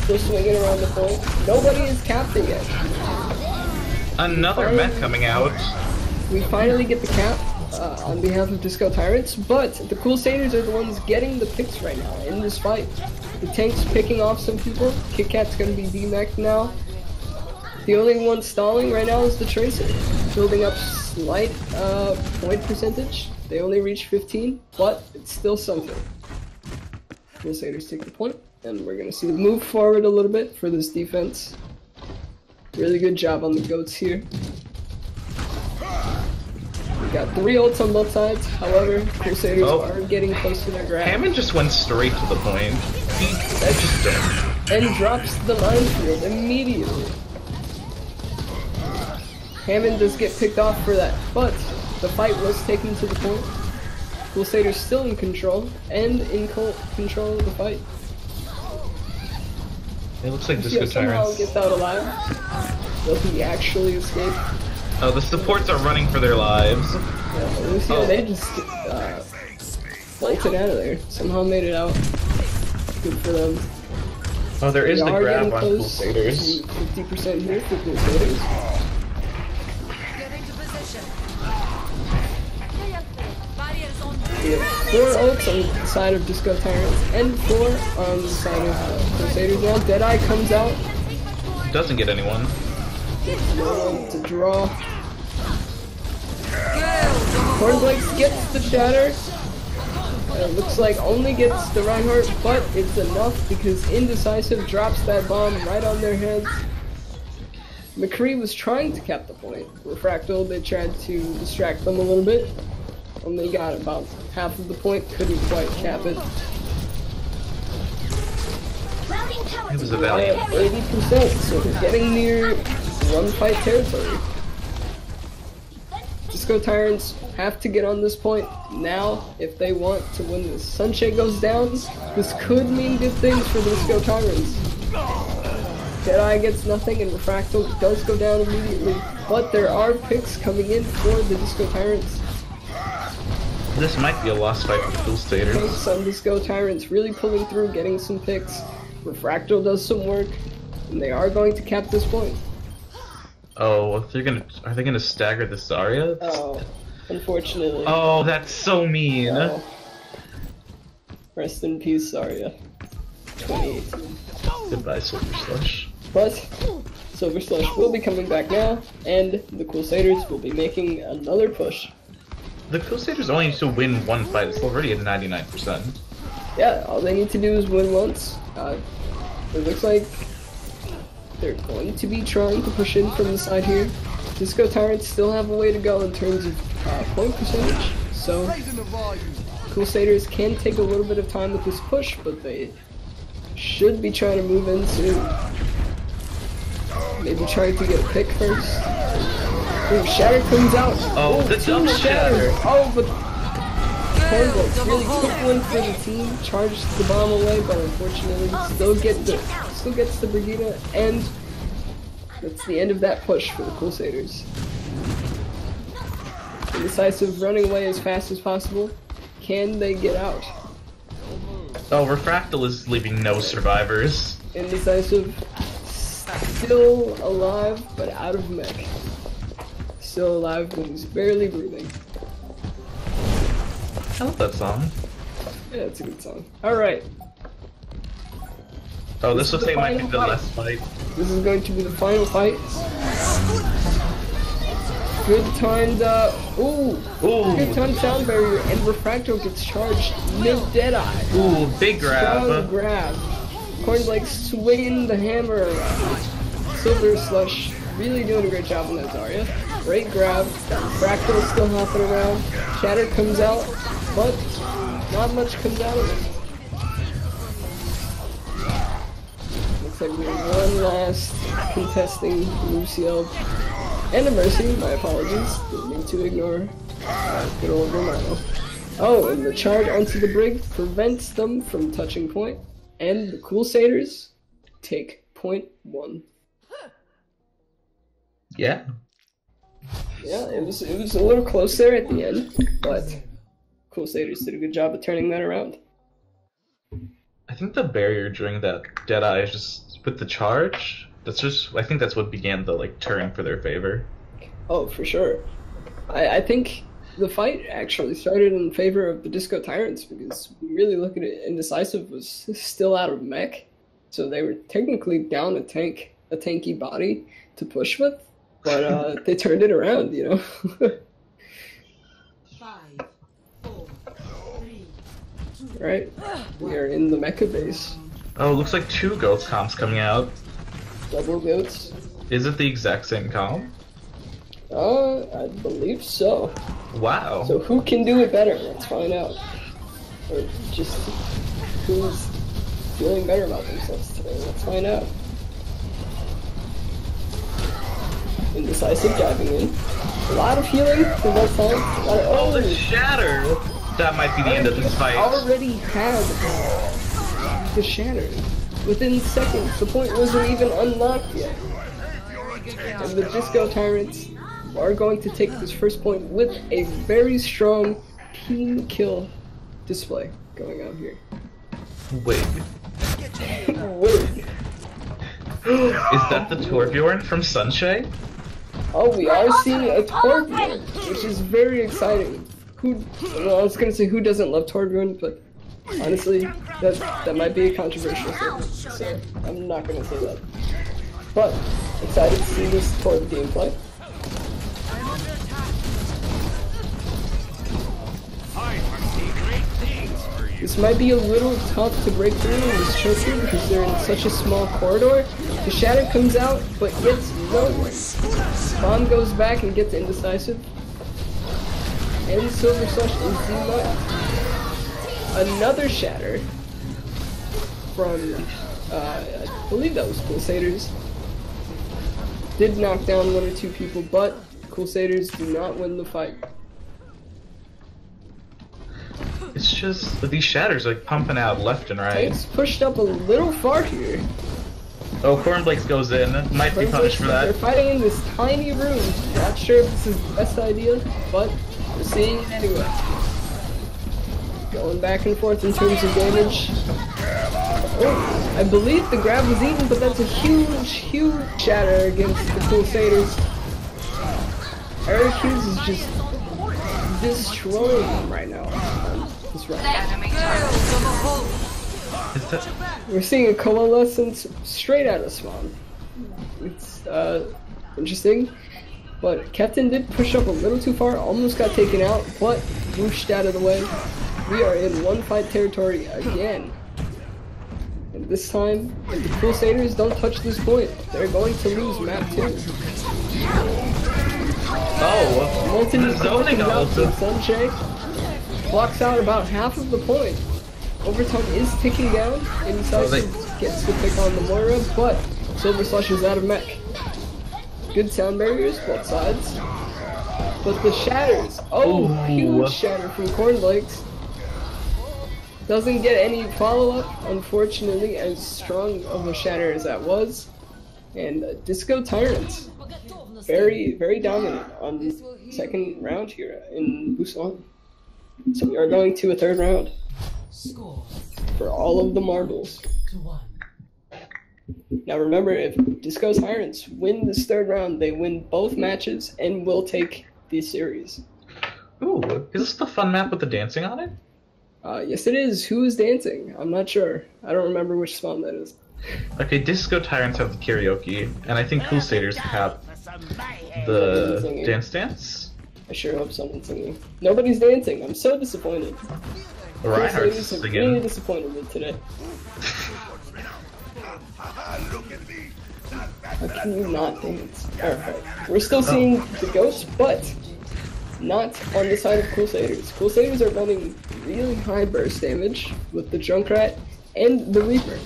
Still swinging around the point. Nobody is capped it yet. another mech coming out. We finally get the cap on behalf of Disco Tyrants, but the Coolsaders are the ones getting the picks right now in this fight. The tank's picking off some people. Kit Kat's gonna be D-Mech now. The only one stalling right now is the Tracer, building up slight point percentage. They only reach 15, but it's still something. Crusaders take the point, and we're gonna see them move forward a little bit for this defense. Really good job on the goats here. We got 3 ults on both sides, however, Crusaders are getting close to their grab. Hammond just went straight to the point. That's just dumb. And drops the minefield immediately. Hammond does get picked off for that, but the fight was taken to the point. Crusaders still in control, and in control of the fight. It looks like Lucio Disco somehow Tyrants. gets out alive. Will he actually escape? Oh, the supports are running for their lives. Yeah, but Lucio, they just bolted out of there. Somehow made it out. Good for them. Oh, there is We the are grab getting on close to Coolsaders. 50% here for Crusaders. Get into position. Barriers on. We have 4 ults on the side of Disco Tyrants and 4 on the side of Crusaders now. Deadeye comes out. Doesn't get anyone. No one to draw. Cornblake's gets the shatter. Looks like only gets the Reinhardt, but it's enough because Indecisive drops that bomb right on their heads. McCree was trying to cap the point. Refractal, they tried to distract them a little bit. Only got about half of the point, couldn't quite cap it. It was a At valiant. 80%, so we're getting near one fight territory. Disco Tyrants have to get on this point now if they want to win this. Sunshade goes down. This could mean good things for the Disco Tyrants. Deadeye gets nothing and Refractal does go down immediately. But there are picks coming in for the Disco Tyrants. This might be a lost fight for the Coolsaders. Picks on Disco Tyrants really pulling through, getting some picks. Refractal does some work, and they are going to cap this point. Oh, are they gonna stagger the Zarya? Oh, unfortunately. Oh, that's so mean. No. Rest in peace, Zarya. 2018. Goodbye, Silver Slush. But Silver Slush will be coming back now, and the Coolsaders will be making another push. The Crusaders only need to win one fight. It's already at 99%. Yeah, all they need to do is win once. It looks like they're going to be trying to push in from the side here. Disco Tyrants still have a way to go in terms of point percentage, so Coolsaders can take a little bit of time with this push, but they should be trying to move in soon. Maybe trying to get a pick first. Ooh, Shatter comes out. Oh, the double Shatter. Oh, but Cornbolts really quick one for the team. Charged the bomb away, but unfortunately still gets the Brigida, and that's the end of that push for the Coolsaders. Indecisive running away as fast as possible. Can they get out? Oh, Refractal is leaving no survivors. Indecisive still alive, but out of mech. Still alive, but he's barely breathing. I love that song. Yeah, it's a good song. Alright. Oh, this looks like it might be the final last fight. This is going to be the final fight. Good timed, ooh! Good timed sound barrier, and Refracto gets charged mid-Deadeye. Ooh, big grab. Strong grab. Cornblake swinging the hammer around. Silver Slush really doing a great job on that Zarya. Great grab. Refracto still hopping around. Shatter comes out, but not much comes out of it. Looks like we have one last contesting Luciel. And a Mercy, my apologies. Didn't mean to ignore good old Romano. Oh, and the charge onto the brig prevents them from touching point. And the Coolsaders take point 1. Yeah. Yeah, it was a little close there at the end, but Coolsaders did a good job of turning that around. I think the barrier during that Deadeye is just with the charge. I think that's what began the turn for their favor. Oh, for sure. I think the fight actually started in favor of the Disco Tyrants, because we really look at it, Indecisive was still out of mech, so they were technically down a tanky body to push with, but they turned it around, you know. 5, 4, 3, 2. Right, we are in the mecha base. Oh, looks like 2 Ghost comps coming out. Double goats. Is it the exact same comp? I believe so. Wow. So who can do it better? Let's find out. Or just who's feeling better about themselves today. Let's find out. Indecisive diving in. A lot of healing for both sides. Oh, the Shatter! That might be the end of this fight. Already had the Shatter. Within seconds, the point wasn't even unlocked yet. And the Disco Tyrants are going to take this first point with a very strong team kill display going on here. Wait. Wait. Is that the Torbjorn from Sunshine? Oh, we are seeing a Torbjorn, which is very exciting. Well, I was gonna say who doesn't love Torbjorn, but honestly, that might be a controversial statement, so I'm not gonna say that. But excited to see this Torb gameplay. This might be a little tough to break through in this structure because they're in such a small corridor. The Shatter comes out, but gets nowhere. Bomb goes back and gets Indecisive. And Silver Slush is denied. Another Shatter from, I believe that was Coolsaders. Did knock down 1 or 2 people, but Coolsaders do not win the fight. It's just these Shatters pumping out left and right. Tank's pushed up a little far here. Oh, Cornblakes goes in. Might be punished for They're that. fighting in this tiny room. Not sure if this is the best idea, but we're seeing it anyway. Going back and forth in terms of damage. Oh, I believe the grab was eaten, but that's a huge, huge Shatter against the Coolsaders. Eric Hughes is just destroying them right now. The this round. Girls of a hope. Is that... We're seeing a coalescence straight out of Swan. It's interesting, but Captain did push up a little too far, almost got taken out, but whooshed out of the way. We are in one fight territory again. And this time, if the Crusaders don't touch this point, they're going to lose map 2. Oh, Molten the is zoning out also. to Sunshake. Blocks out about half of the point. Overtime is ticking down. Indecisive gets to pick on the Moira, but Silver Slush is out of mech. Good sound barriers, both sides. But the shatters. Oh, Ooh. huge shatter from Cornflakes. Doesn't get any follow-up, unfortunately, as strong of a shatter as that was. And Disco Tyrants. Very, very dominant on the second round here in Busan. So we are going to a third round Score for all of the marbles. 2-1. Now remember, if Disco Tyrants win this third round, they win both matches and will take the series. Ooh, is this the fun map with the dancing on it? Yes it is. Who is dancing? I'm not sure. I don't remember which spawn that is. Okay, Disco Tyrants have the karaoke, and I think Coolsaders have the Singing. dance. I sure hope someone's singing. Nobody's dancing. I'm so disappointed. Reinhardt's Crusaders have really singing. disappointed me today. How can you not dance? Alright. We're still seeing the ghosts, but not on the side of Crusaders. Crusaders are running really high burst damage with the Junkrat and the Reaper.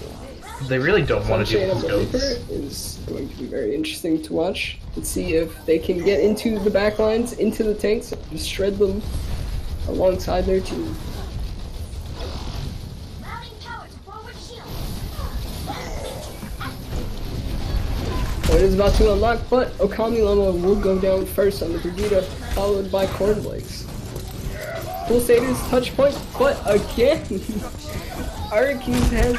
They really don't want to deal Sunshine with of the these Reaper ghosts. is going to be very interesting to watch. Let's see if they can get into the backlines, into the tanks, and shred them alongside their team. Point is about to unlock, but Okami Lama will go down first on the Brigida, followed by Cornflakes. Crusaders touch point, but again, Arakis has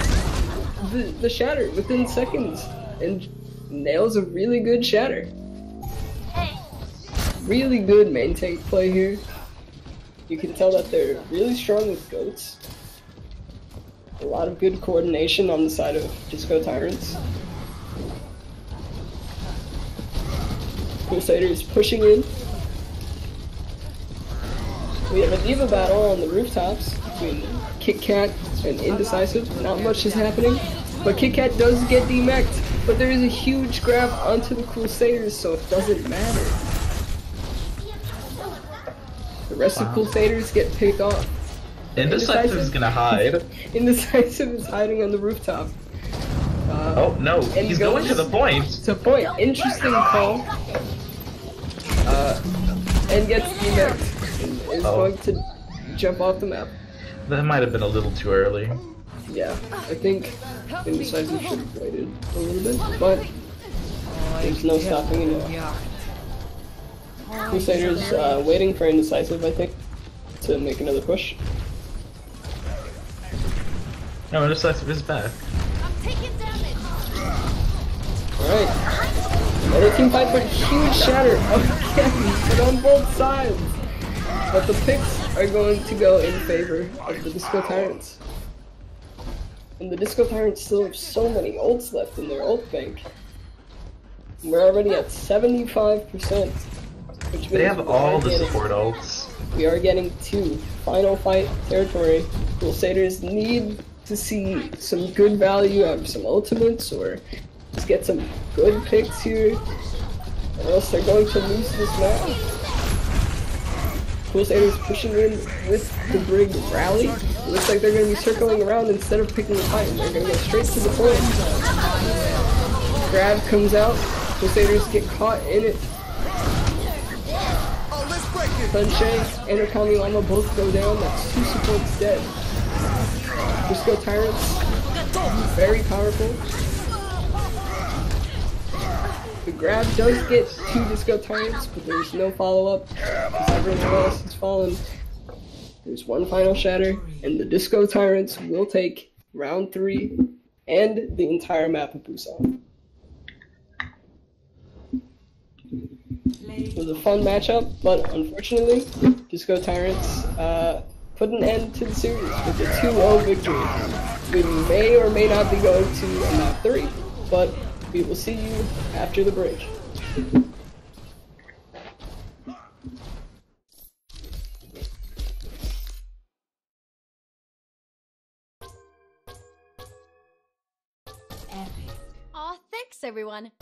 the shatter within seconds and nails a really good shatter. Really good main tank play here. You can tell that they're really strong with goats. A lot of good coordination on the side of Disco Tyrants. Crusaders pushing in. We have a Diva battle on the rooftops between Kit Kat and Indecisive. Not much is happening, but Kit Kat does get demeched. But there is a huge grab onto the Crusaders, so it doesn't matter. The rest of Crusaders get picked off. Indecisive is gonna hide. Indecisive is hiding on the rooftop. Oh no, and he's goes going to the point. To point. Interesting call. And gets demeched. And is going to jump off the map. That might have been a little too early. Yeah, I think Indecisive should have waited a little bit, but there's no stopping it now. Crusaders waiting for Indecisive, I think, to make another push. No, Indecisive is back. Alright. Another team fight, but huge shatter again, but on both sides. But the picks are going to go in favor of the Disco Tyrants. And the Disco Tyrants still have so many ults left in their ult bank. We're already at 75%. Which means They have we all are the getting- support ults. We are getting to final fight territory. Crusaders need to see some good value out of some ultimates, or just get some good picks here, or else they're going to lose this match. Crusaders pushing in with the Brig rally. It looks like they're going to be circling around instead of picking a fight. They're going to go straight to the point. Grab comes out. Crusaders get caught in it. Sunshine and Okami Lama both go down. That's 2 supports dead. Disco Tyrants, very powerful. The grab does get 2 Disco Tyrants, but there's no follow-up because everyone else has fallen. There's one final shatter, and the Disco Tyrants will take round 3 and the entire map of Busan. It was a fun matchup, but unfortunately, Disco Tyrants put an end to the series with a 2-0 victory. We may or may not be going to a map 3, but we will see you after the break. Epic. Aw, thanks everyone.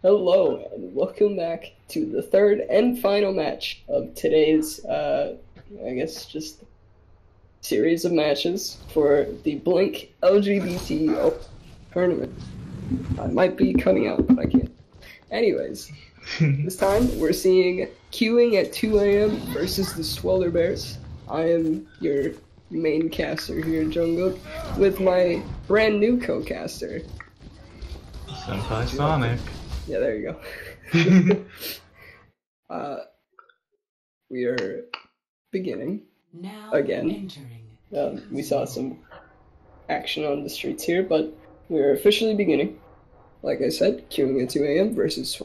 Hello, and welcome back to the third and final match of today's, I guess, just series of matches for the Blink LGBT tournament. I might be cutting out, but I can't. Anyways, this time we're seeing queuing at 2 a.m. versus the Swolar Bears. I am your main caster here, Jungkook, with my brand new co-caster. Senpai Sonic. Yeah, there you go. We are beginning Now again. entering. We saw some action on the streets here, but we are officially beginning. Like I said, queuing at 2 a.m. versus.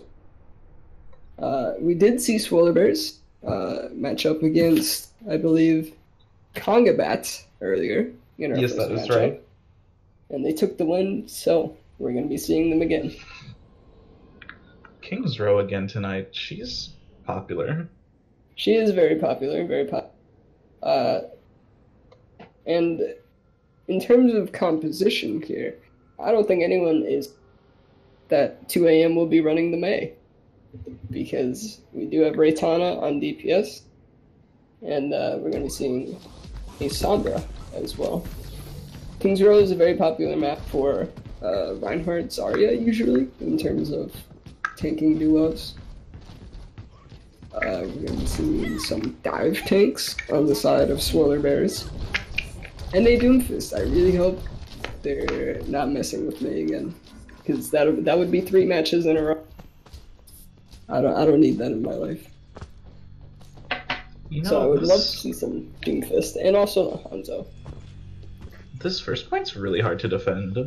We did see Swolar Bears match up against, I believe, Conga Bats earlier in our Yes, first that is matchup. right. And they took the win, so we're going to be seeing them again. King's Row again tonight. She's popular. She is very popular, very popular. And in terms of composition here, I don't think anyone is that 2 a.m. will be running the May, because we do have Raytana on DPS, and we're going to be seeing a Sombra as well. King's Row is a very popular map for Reinhardt Zarya, usually, in terms of tanking duos. We're going to be seeing some dive tanks on the side of Swolar Bears. And a Doomfist. I really hope they're not messing with me again, because that would be 3 matches in a row. I don't need that in my life. You know, So I would love to see some Doomfist, and also Hanzo. This first point's really hard to defend.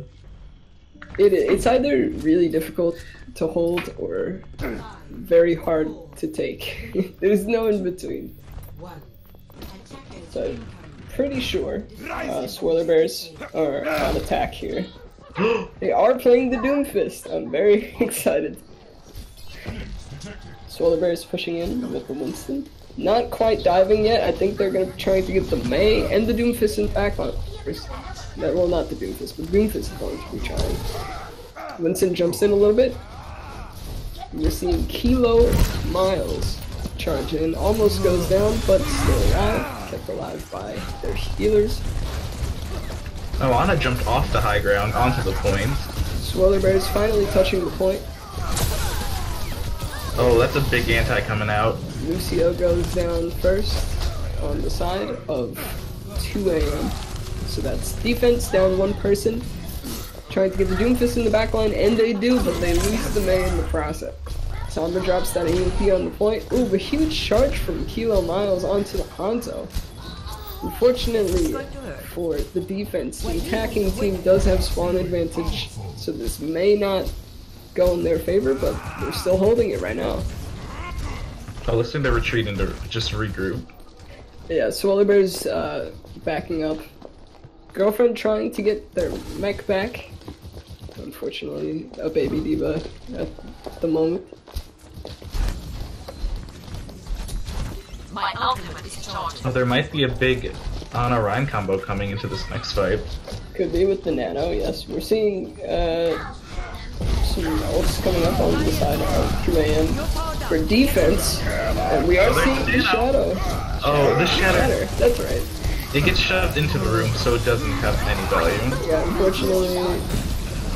It's either really difficult to hold or very hard to take. There's no in between. One. So I'm pretty sure Swolar Bears are on attack here. They are playing the Doomfist. I'm very excited. Swolar Bears pushing in with the Winston. Not quite diving yet. I think they're going to be trying to get the Mei and the Doomfist in back on first. Well, not the Doomfist, but Doomfist is going to be trying. Winston jumps in a little bit. We're seeing Kilo Miles charge in. Almost goes down, but still alive. Kept alive by their healers. Moana jumped off the high ground onto the point. Swolar Bears finally touching the point. Oh, that's a big anti coming out. Lucio goes down first on the side of 2 a.m. So that's defense down one person. Trying to get the Doomfist in the back line, and they do, but they lose the Mei in the process. Sombra drops that EMP on the point. Ooh, a huge charge from Kilo Miles onto the Hanzo. Unfortunately for the defense, the attacking team does have spawn advantage, so this may not go in their favor, but they're still holding it right now. Oh, looks like they're retreating to just regroup. Yeah, Swolar Bear's backing up. Girlfriend trying to get their mech back. Unfortunately, a baby diva at the moment. My ultimate is charged. Oh, there might be a big Ana Rhyme combo coming into this next fight. Could be with the Nano, yes. We're seeing some ults coming up on the side of 2 a.m. for defense, and we are seeing the Shadow. Oh, the Shatter. That's right. It gets shoved into the room, so it doesn't have any value. Yeah, unfortunately,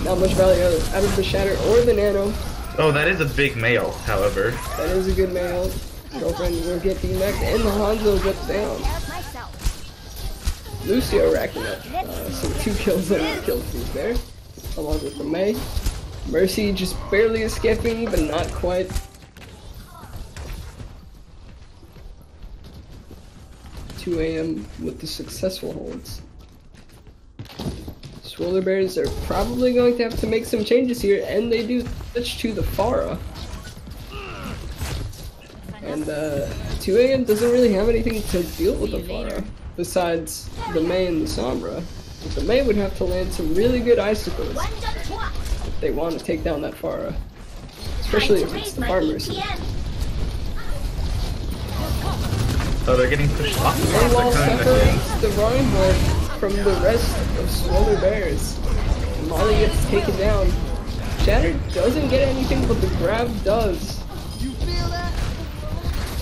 not much value out of the Shatter or the Nano. Oh, that is a big male, however. That is a good male. Girlfriend will get DMAC, and the Hanzo gets down. Lucio racking up some 2 kills on the kill feed there, along with the Mei. Mercy just barely escaping, but not quite. 2 a.m. with the successful holds. Swolar Bears are probably going to have to make some changes here, and they do switch to the Pharah. And 2 a.m. doesn't really have anything to deal with the Pharah, besides the Mei and the Sombra. But the Mei would have to land some really good icicles if they want to take down that Pharah. Especially if it's the farmers. Oh, they're getting pushed off. And while They're coming back separates the Reinhardt from the rest of Swolar Bears. Molly gets taken down. Shatter doesn't get anything, but the grab does.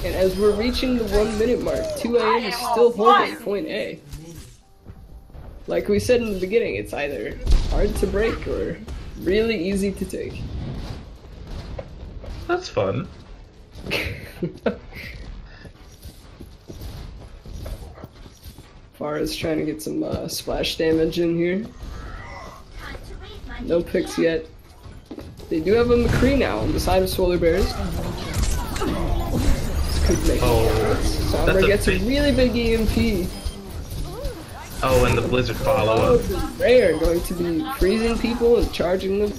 And as we're reaching the 1 minute mark, 2 a.m. is still holding point A. Like we said in the beginning, it's either hard to break or really easy to take. That's fun. Farah's trying to get some splash damage in here. No picks yet. They do have a McCree now on the side of Swolar Bears. This could make it. Sombra gets a really big EMP. Oh, and the Blizzard follow-up. Rare going to be freezing people and charging them.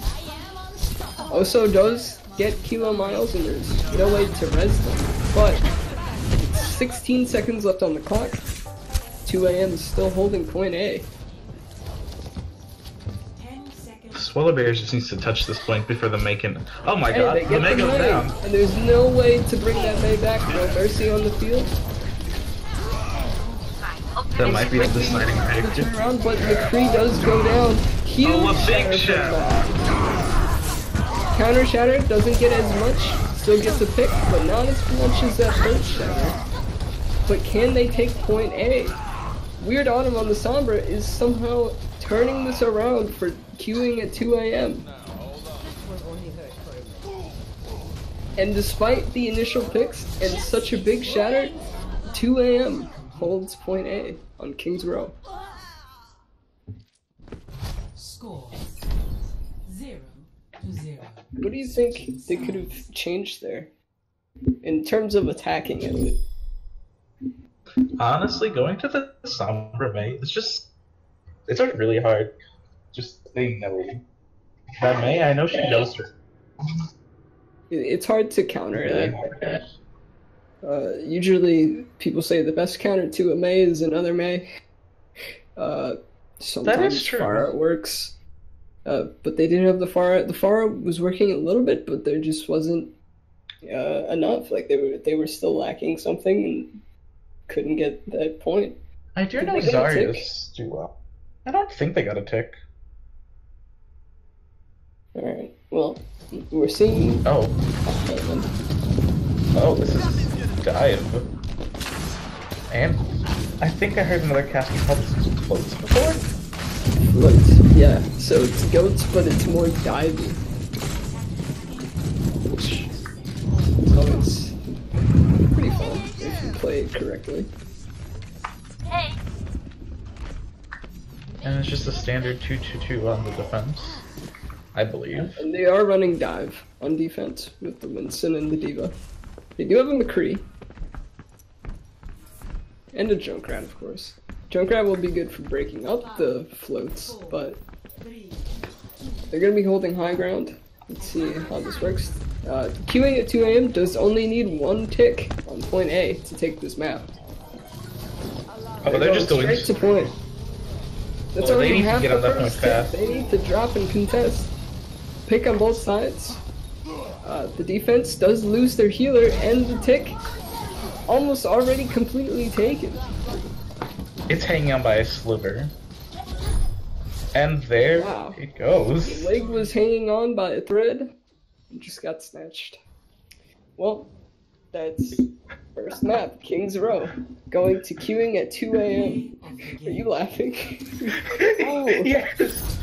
Oso does get Kilo Miles and there's no way to res them. But 16 seconds left on the clock. 2 a.m. is still holding point A. Swolar Bears just needs to touch this point before the Mei can... Oh my god, They the get Mei goes down. and there's no way to bring that Mei back. No mercy on the field. That might be the deciding factor. Turn around, but McCree does go down. Huge Oh, a big shatter from shatter. that. Counter shatter doesn't get as much. Still gets a pick, but not as much as that first shatter. But can they take point A? Weird Autumn on the Sombra is somehow turning this around for queuing at 2 a.m. And despite the initial picks and such a big shatter, 2 a.m. holds point A on King's Row. Score 0-0. What do you think they could have changed there? In terms of attacking it? Honestly, going to the Sombra Mei, it's like really hard. Just they know. That Mei, I know she knows her. It's hard to counter that. Usually people say the best counter to a Mei is another Mei. Sometimes true. Pharah works. But they didn't have the Pharah. The Pharah was working a little bit, but there just wasn't enough. Like they were still lacking something and couldn't get that point. I do Did know they get a Zarya's do well. I don't think they got a tick. Alright, well, we're seeing... Oh, this is Dive. And I think I heard another casting called Floats before? Floats, yeah. So it's goats, but it's more divey. Which played correctly. And it's just a standard 2-2-2 on the defense, I believe. And they are running dive on defense with the Winston and the Diva. They do have a McCree. And a Junkrat, of course. Junkrat will be good for breaking up the floats, but they're going to be holding high ground. Let's see how this works. Queuing at 2 AM does only need 1 tick on point A to take this map. Oh, they're just going straight to point. That's Oh, they already need to half get on the that point first tick. fast. They need to drop and contest. Pick on both sides. The defense does lose their healer, and the tick almost already completely taken. It's hanging on by a sliver. And there Wow. it goes. The leg was hanging on by a thread and just got snatched. Well, that's first map, King's Row. Going to queuing at 2 AM. Are you laughing? Oh! Yes!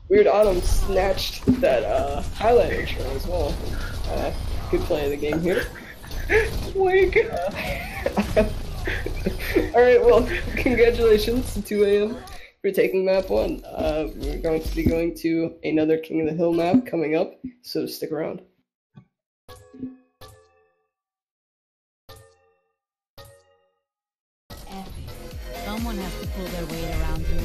Weird Autumn snatched that highlight intro as well. Good play of the game here. Wake Alright, well, congratulations to 2 AM for taking map 1. We're going to be going to another King of the Hill map coming up, so stick around. Someone has to pull their weight around here.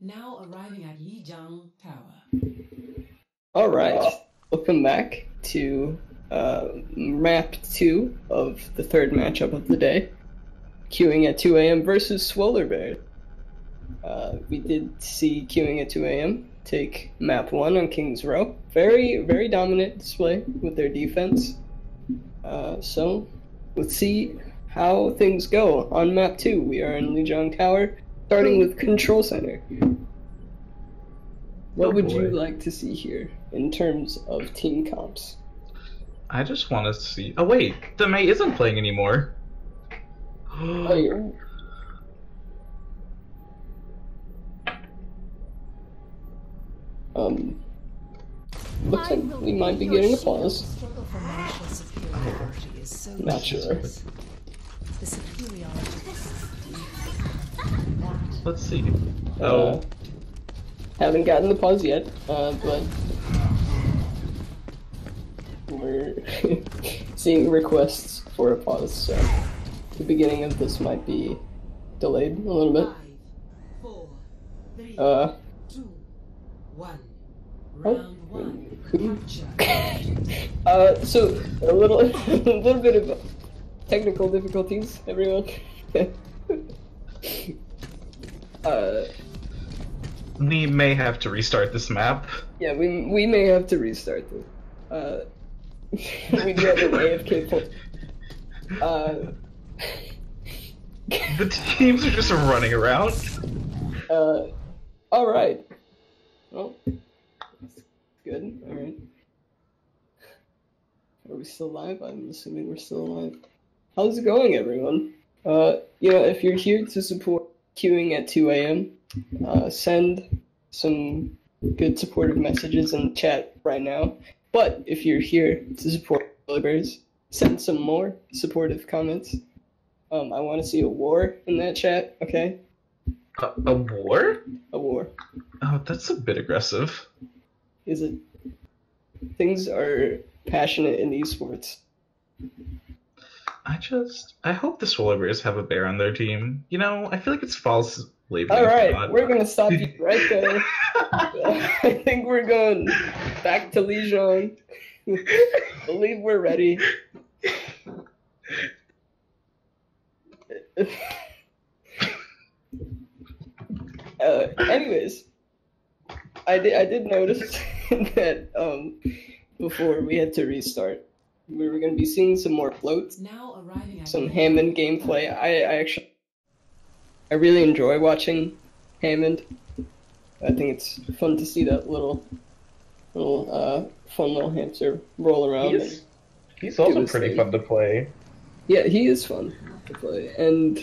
Now arriving at Lijiang Tower. Alright, welcome back to map 2 of the third matchup of the day. Queuing at 2 a.m. versus Swolar Bear. We did see queuing at 2 a.m. take map 1 on King's Row. Very, very dominant display with their defense. So, let's see how things go on map 2. We are in Lijiang Tower, starting with Control Center. What would you like to see here in terms of team comps? I just want to see. Oh wait, the May isn't playing anymore. Oh, you're... Looks like we might be getting a pause. Struggle for martial superiority is so Not sure. dangerous. The superiority that Let's see. Oh, Haven't gotten the pause yet, but we're seeing requests for a pause, so the beginning of this might be delayed a little bit. 5, 4, 3, Uh, 2, 1. oh, Round 1. who? Capture. So a little, a little bit of technical difficulties, everyone. we may have to restart this map. Yeah, we may have to restart this. We do have an AFK point. The teams are just running around. Alright. Well, that's good, alright. Are we still live? I'm assuming we're still alive. How's it going, everyone? If you're here to support queuing at 2 a.m., send some good supportive messages in the chat right now. But if you're here to support Bears, send some more supportive comments. I want to see a war in that chat, okay? A war? A war. Oh, that's a bit aggressive. Is it? Things are passionate in esports. I hope the Swolar Bears have a bear on their team. You know, I feel like it's false labeling. Alright, we're gonna stop you right there. I think we're going back to Lijiang. Believe we're ready. Anyways, I did notice that before we had to restart, we were gonna be seeing some more floats, Now arriving at some Hammond gameplay. I really enjoy watching Hammond. I think it's fun to see that little fun little hamster roll around. He's also his pretty thing. fun to play. Yeah, he is fun to play and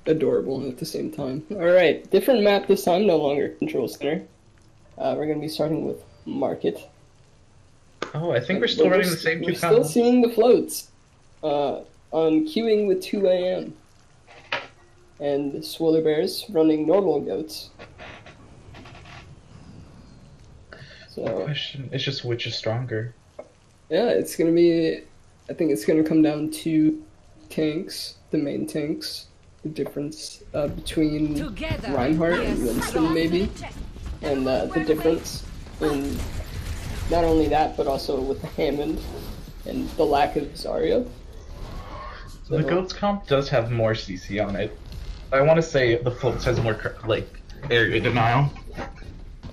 adorable at the same time. Alright, different map this time, no longer Control Center. We're going to be starting with Market. Oh, I think we're still running the same two We're still combos. seeing the floats on queuing with 2 a.m. And Swolar Bears running normal goats. The So, question is just which is stronger. yeah, it's going to be... I think it's going to come down to tanks, the main tanks. The difference between Reinhardt and Winston, maybe. And the difference in not only that, but also with the Hammond and the lack of Zarya. So the Goats comp does have more CC on it. I want to say the Floats has more, area denial.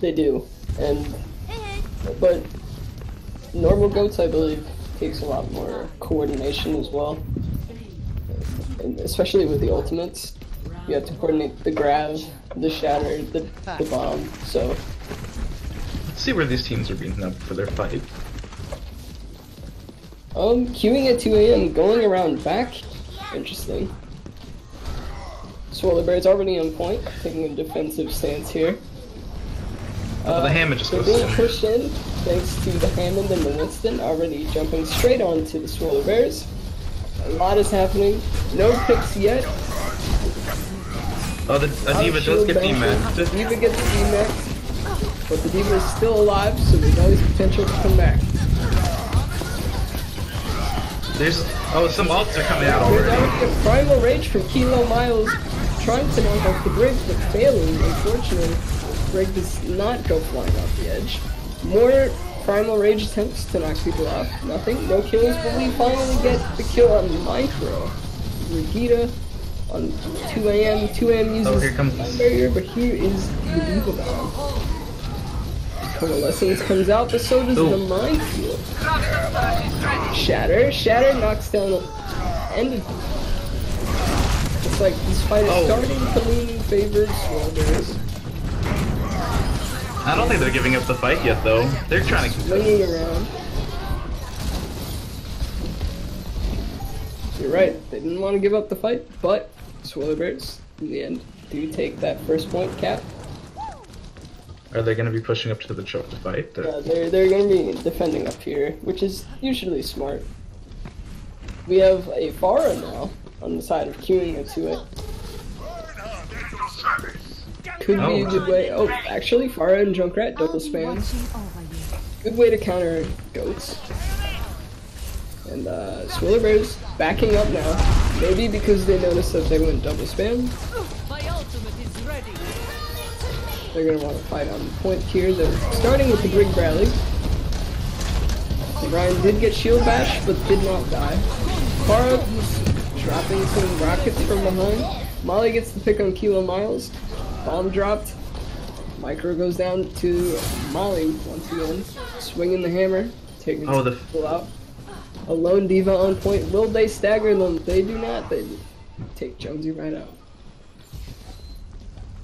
They do. But normal Goats, I believe, takes a lot more coordination as well. And especially with the ultimates. You have to coordinate the grab, the shatter, the bomb, so... Let's see where these teams are beaten up for their fight. Queuing at 2 a.m., going around back. Interesting. Swolar Bear's already on point, taking a defensive stance here. The Hammond just They're goes being in. pushed in, thanks to the Hammond and the Winston, already jumping straight onto the Swolar Bears. A lot is happening. No picks yet. Oh, the D.Va does get D-Max. D-Max. D.Va gets D-Max, but the D.Va is still alive, so there's always potential to come back. There's some ults are coming out There's already. already a Primal Rage from Kilo Miles trying to knock off the Brig, but failing, unfortunately. Brig does not go flying off the edge. More Primal Rage attempts to knock people off. Nothing, no kills, but we finally get the kill on Micro. Regita on 2 a.m. 2 a.m. uses here comes the barrier, but here is the Diva Bomb. Coalescence comes out, but so does the Minefield. Shatter knocks down the end of it's like this fight is starting to lean in favor of Swolar. I don't think they're giving up the fight yet, though. They're trying to swinging around. You're right, they didn't want to give up the fight, but Swolar in the end do take that first point cap. Are they going to be pushing up to the choke to fight? Yeah, they're going to be defending up here, which is usually smart. We have a Farah now on the side of queuing into it. Could be a good way. Oh, actually, Farah and Junkrat double spams. Good way to counter goats. And Swolar backing up now. Maybe because they noticed that they went double spam. They're gonna want to fight on the point here. They're starting with the Brig Bradley. Ryan did get shield bash, but did not die. Farah dropping some rockets from behind. Molly gets the pick on Kilo Miles. Bomb dropped. Micro goes down to Molly once again. Swinging the hammer. Taking the people out. A lone diva on point. Will they stagger them? They do not. They take Jonesy right out.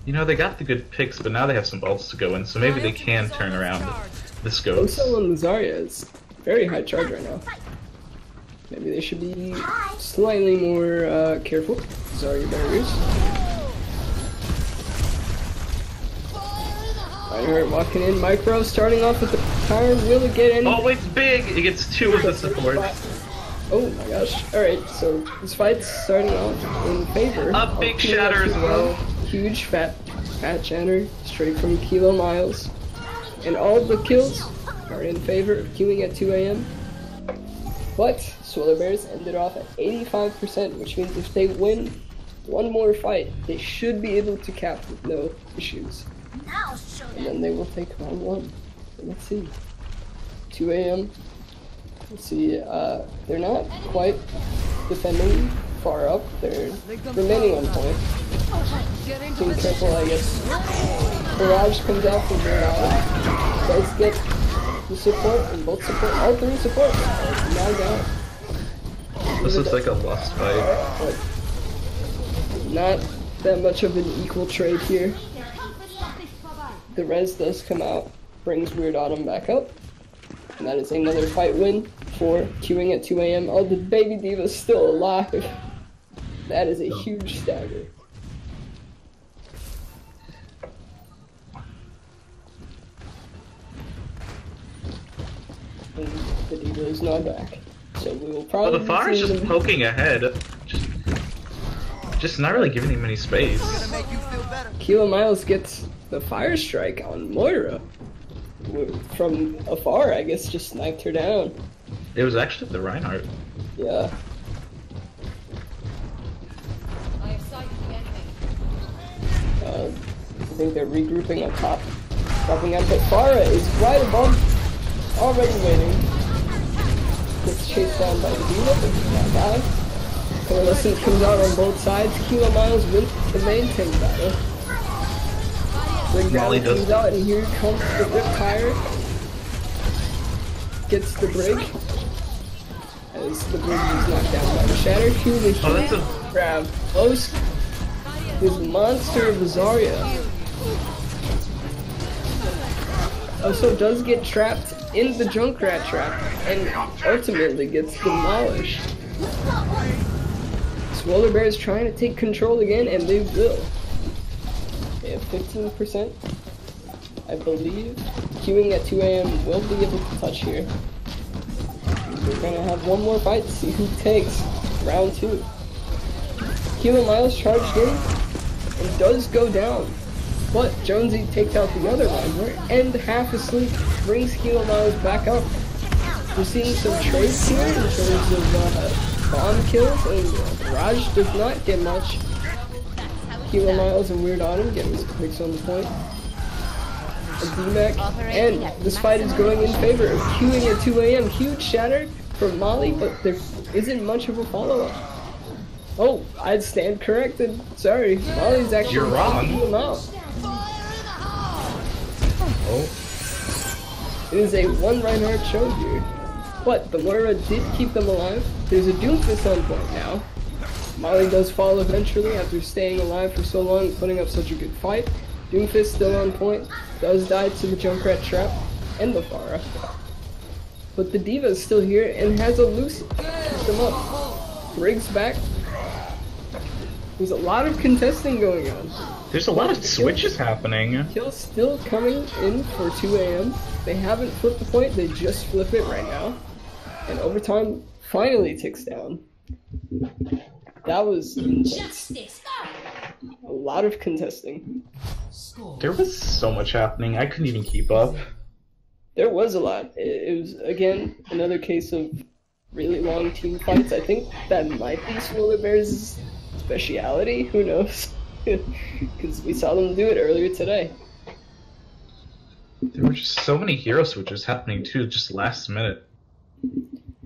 You know, they got the good picks, but now they have some balls to go in, so maybe they can turn around the scopes. Oso and Zarya is very high charge right now. Maybe they should be slightly more careful. Zarya barriers. Reinhardt walking in. Micro starting off with the power. Will it get any? Oh, it's big! It gets 2 of the support. Oh my gosh. Alright, so this fight's starting off in favor. A big shatter as well. Huge fat shatter straight from Kilo Miles. And all the kills are in favor of queuing at 2 a.m. But Swolar ended off at 85%, which means if they win one more fight, they should be able to cap with no issues. And then they will take round 1. Let's see. 2 a.m. Let's see, they're not quite defending far up. They're remaining on point. Being careful, I guess. Barrage comes out from Barrage. Does get the support, and both support, all 3 support. Now down. This looks like a lost fight. But not that much of an equal trade here. The res does come out, brings Weird Autumn back up. And that is another fight win for queuing at 2 a.m. Oh, the baby diva's still alive. That is a huge stagger. And the diva is not back. So we will probably. Well, the Far is just poking ahead. Just not really giving him any space. Kilo Miles gets the fire strike on Moira. From afar, I guess, just sniped her down. It was actually the Reinhardt. Yeah. I think they're regrouping up top. Dropping out, but Farah is right above, already waiting. Gets chased down by the Diva, but does not die. Coalescence comes out on both sides. Kilo Miles wins the main tank battle. Big Molly comes out, and here comes the Riptire. Gets the Brig. As the Brig is knocked down by the Shatter. Q the huge grab. Close. His monster of Zarya. Also does get trapped in the Junkrat trap and ultimately gets demolished. Swolar is trying to take control again, and they will. They have 15%, I believe. Queuing at 2 a.m. will be able to touch here. We're gonna have one more fight to see who takes round 2. Kilo Miles charged in and does go down, but Jonesy takes out the other Reinhardt and half asleep brings Kilo Miles back up. We're seeing some trades here in terms of bomb kills, and Raj does not get much. Kilo Miles and Weird Autumn getting his clicks on the point. A D-Mac, and this fight is going in favor of queuing at 2 a.m. Huge shatter from Molly, but there isn't much of a follow-up. Oh, I'd stand corrected. Sorry, Molly's actually You're wrong. him out. Oh. It is a one Reinhardt show here. But the Moira did keep them alive. There's a Doomfist on point now. Molly does fall eventually after staying alive for so long and putting up such a good fight. Doomfist still on point, does die to the Junkrat trap and the Pharah. But the D.Va is still here and has a Lucy to keep them up. Briggs back. There's a lot of contesting going on. There's a lot of switches happening. Kills still coming in for 2 a.m. They haven't flipped the point, they just flip it right now. And overtime finally ticks down. That was intense. A lot of contesting. There was so much happening, I couldn't even keep up. There was a lot. It was, again, another case of really long team fights. I think that might be Swolar Bears' speciality, who knows? Because we saw them do it earlier today. There were just so many hero switches happening too, just last minute.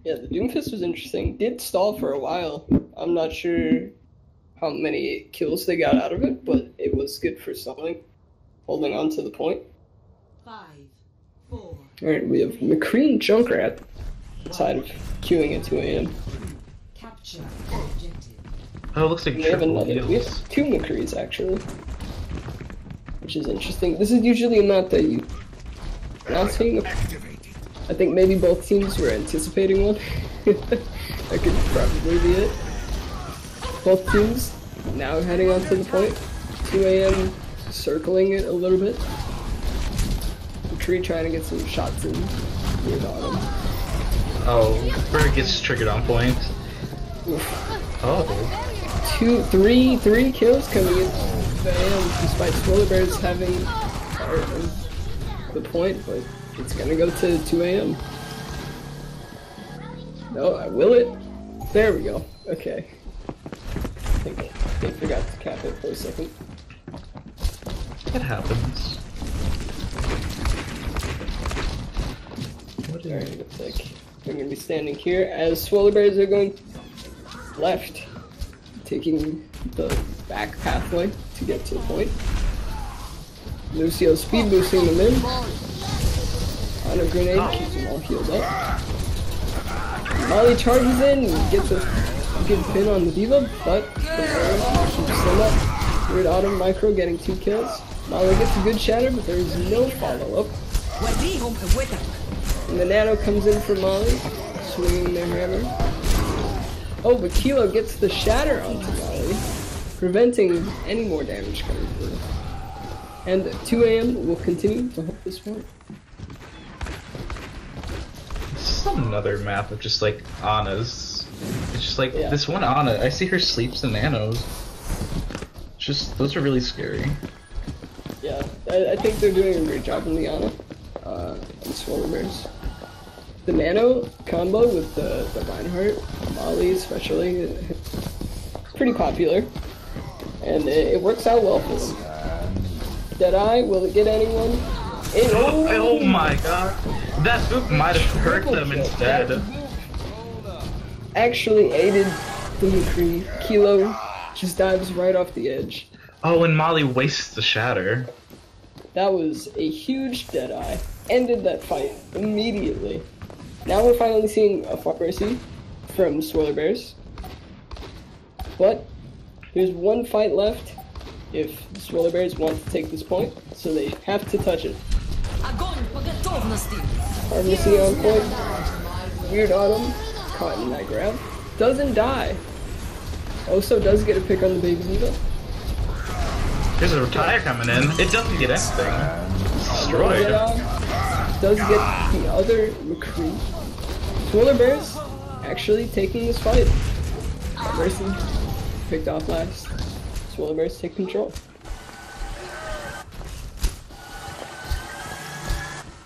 Yeah, the Doomfist was interesting. Did stall for a while. I'm not sure how many kills they got out of it, but it was good for stalling, holding on to the point. 5, 4. Alright, we have McCree and Junkrat side of queuing at 2 a.m. Capture the objective. Oh, it looks like We have triple another. We heals. have 2 McCrees actually, which is interesting. This is usually a map that you not seeing. I think maybe both teams were anticipating one. That could probably be it. Both teams now heading onto the point. 2 a.m. circling it a little bit. McCree trying to get some shots in. Weird Autumn. Oh, Bird gets triggered on point. Oh. 3 kills coming in. Despite Swolar Bears having part of the point, but it's gonna go to 2 a.m. No, I will it. There we go. Okay. I think they forgot to cap it for a second. It happens. What Alright, is looks like they're gonna be standing here as Swolar Bears are going left, taking the back pathway to get to the point. Lucio speed boosting them in. On a grenade, keeps them all healed up. Molly charges in, gets a good pin on the D.Va, but the Pharah keeps them up. Weird Autumn Micro getting 2 kills. Molly gets a good shatter, but there is no follow-up. And the Nano comes in for Molly, swinging their hammer. Oh, but Kilo gets the shatter onto Molly, preventing any more damage coming through. And 2 a.m. will continue to hold this point. This is another map of just like Anna's. It's just like Yeah. this one Anna. I see her sleeps in nanos. Just those are really scary. Yeah, I think they're doing a great job in the Ana and Swolar Bears. The Nano combo with the Reinhardt, Molly especially, pretty popular. And it works out well for them. Deadeye, will it get anyone? Oh my god. That boop might have hurt them instead. Actually aided the McCree. Kilo just dives right off the edge. Oh, and Molly wastes the shatter. That was a huge Deadeye. Ended that fight immediately. Now we're finally seeing a fuck mercy from Swolar Bears. But there's one fight left if the Swolar Bears want to take this point, so they have to touch it. Pharmacy on point. Weird Autumn caught in that grab. Doesn't die. Also does get a pick on the baby D.Va. There's a retire coming in. It doesn't get anything. It's destroyed. Does get the other McCree. Swolar Bears actually taking this fight. Mercy picked off last. Swolar Bears take control.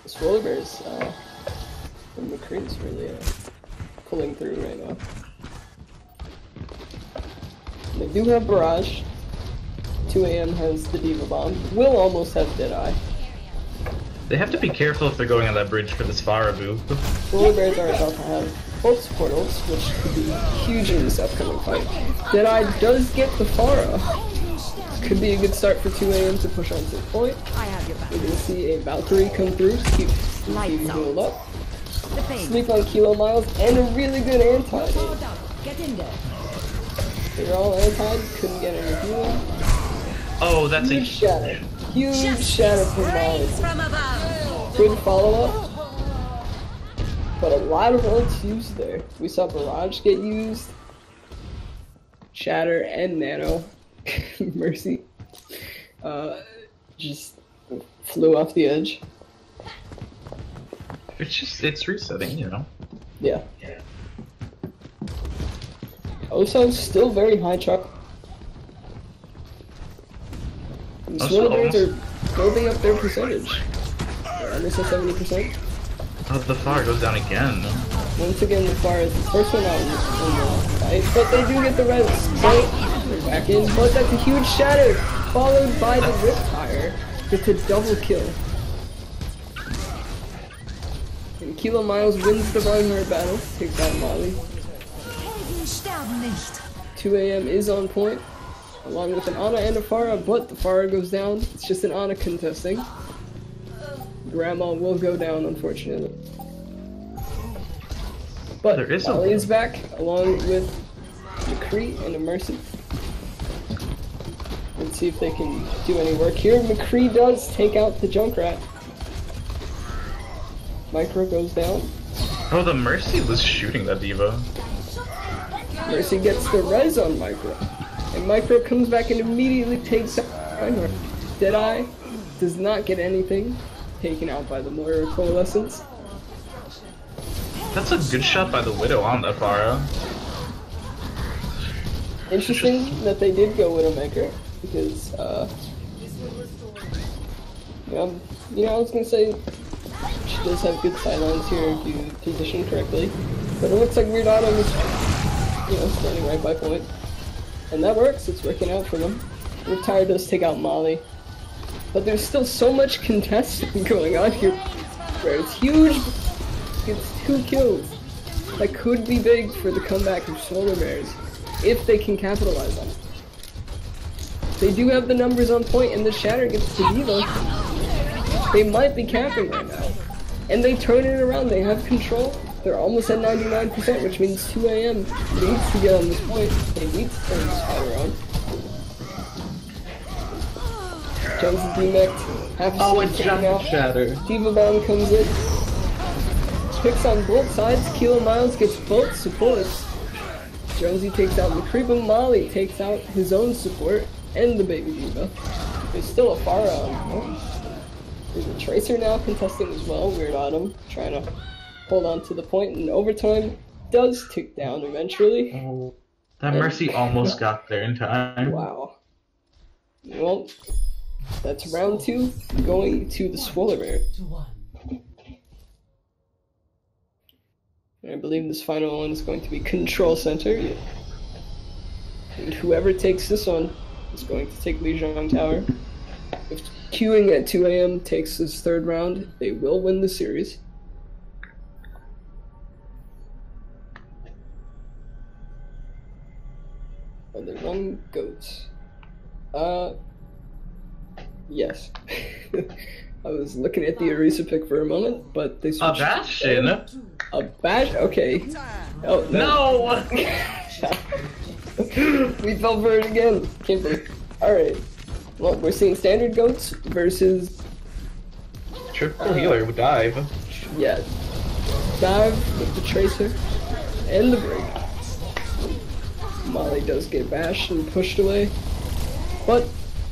The Swolar Bears, the McCree's really pulling through right now. They do have Barrage. 2AM has the Diva Bomb. Will almost have Deadeye. They have to be careful if they're going on that bridge for this Farabu. Swolar Bears are about to have both portals, which could be huge in this upcoming fight. Deadeye does get the Pharah. Could be a good start for 2AM to push on to the point. We're going to see a Valkyrie come through to keep Diva healed up. Sleep on Kilo Miles, and a really good anti. Get in there. They were all anti, couldn't get any healing. Oh, that's Huge shatter. Huge shatter from Miles. Good follow-up. But a lot of ults used there. We saw Barrage get used. Shatter and Nano. Mercy. Just flew off the edge. It's resetting, you know. Yeah. Oso's still very high truck. The Swolar Bears are building up their percentage. They're almost at 70%. Oh, the fire goes down again. Once again, the fire is the first one out in the fight, but they do get the res. So they're back in, but that's a huge shatter, followed by the Riptire. It's a double kill. And Kilo Miles wins the Reinhardt battle, takes out Molly. 2AM is on point, along with an Ana and a Pharah, but the Pharah goes down. It's just an Ana contesting. Grandma will go down, unfortunately. But there is Molly is back, along with McCree and a Mercy. Let's see if they can do any work here. McCree does take out the Junkrat. Micro goes down. Oh, the Mercy was shooting that Diva. Mercy gets the res on Micro. And Micro comes back and immediately takes out Reinhardt. Deadeye does not get anything. Taken out by the Moira Coalescence. That's a good shot by the Widow on that Pharah. Interesting that they did go Widowmaker, because, I was gonna say she does have good sidelines here if you position correctly, but it looks like Weird Autumn is, standing right by point. And that works, it's working out for them. Riptire does take out Molly. But there's still so much contesting going on here, where it's huge. It's 2 kills. That could be big for the comeback of Swolar Bears, if they can capitalize on it. They do have the numbers on point, and the Shatter gets the Diva. They might be capping right now. And they turn it around, they have control. They're almost at 99%, which means 2AM needs to get on this point. They need to turn this fight around. Jones is demeched. Half a second out. Shatter. Diva Bomb comes in. Picks on both sides. Kilo Miles gets both supports. Jonesy takes out McCree, but Molly takes out his own support and the baby Diva. There's still a Pharah on point. There's a Tracer now contesting as well. Weird Autumn trying to hold on to the point, and overtime does tick down eventually. Oh, that Mercy almost got there in time. Wow. Well, that's round 2, going to the Swolar Bear. And I believe this final one is going to be Control Center. And whoever takes this one is going to take Lijiang Tower. If queuing at 2AM takes this 3rd round, they will win the series. And the one goes. Yes. I was looking at the Orisa pick for a moment, but they switched. A Bastion? A Bash? Okay. Oh, No! We fell for it again. Can't believe. Alright. Well, we're seeing standard goats versus. Triple healer would dive. Yeah. Dive with the Tracer and the break. Molly does get bashed and pushed away. But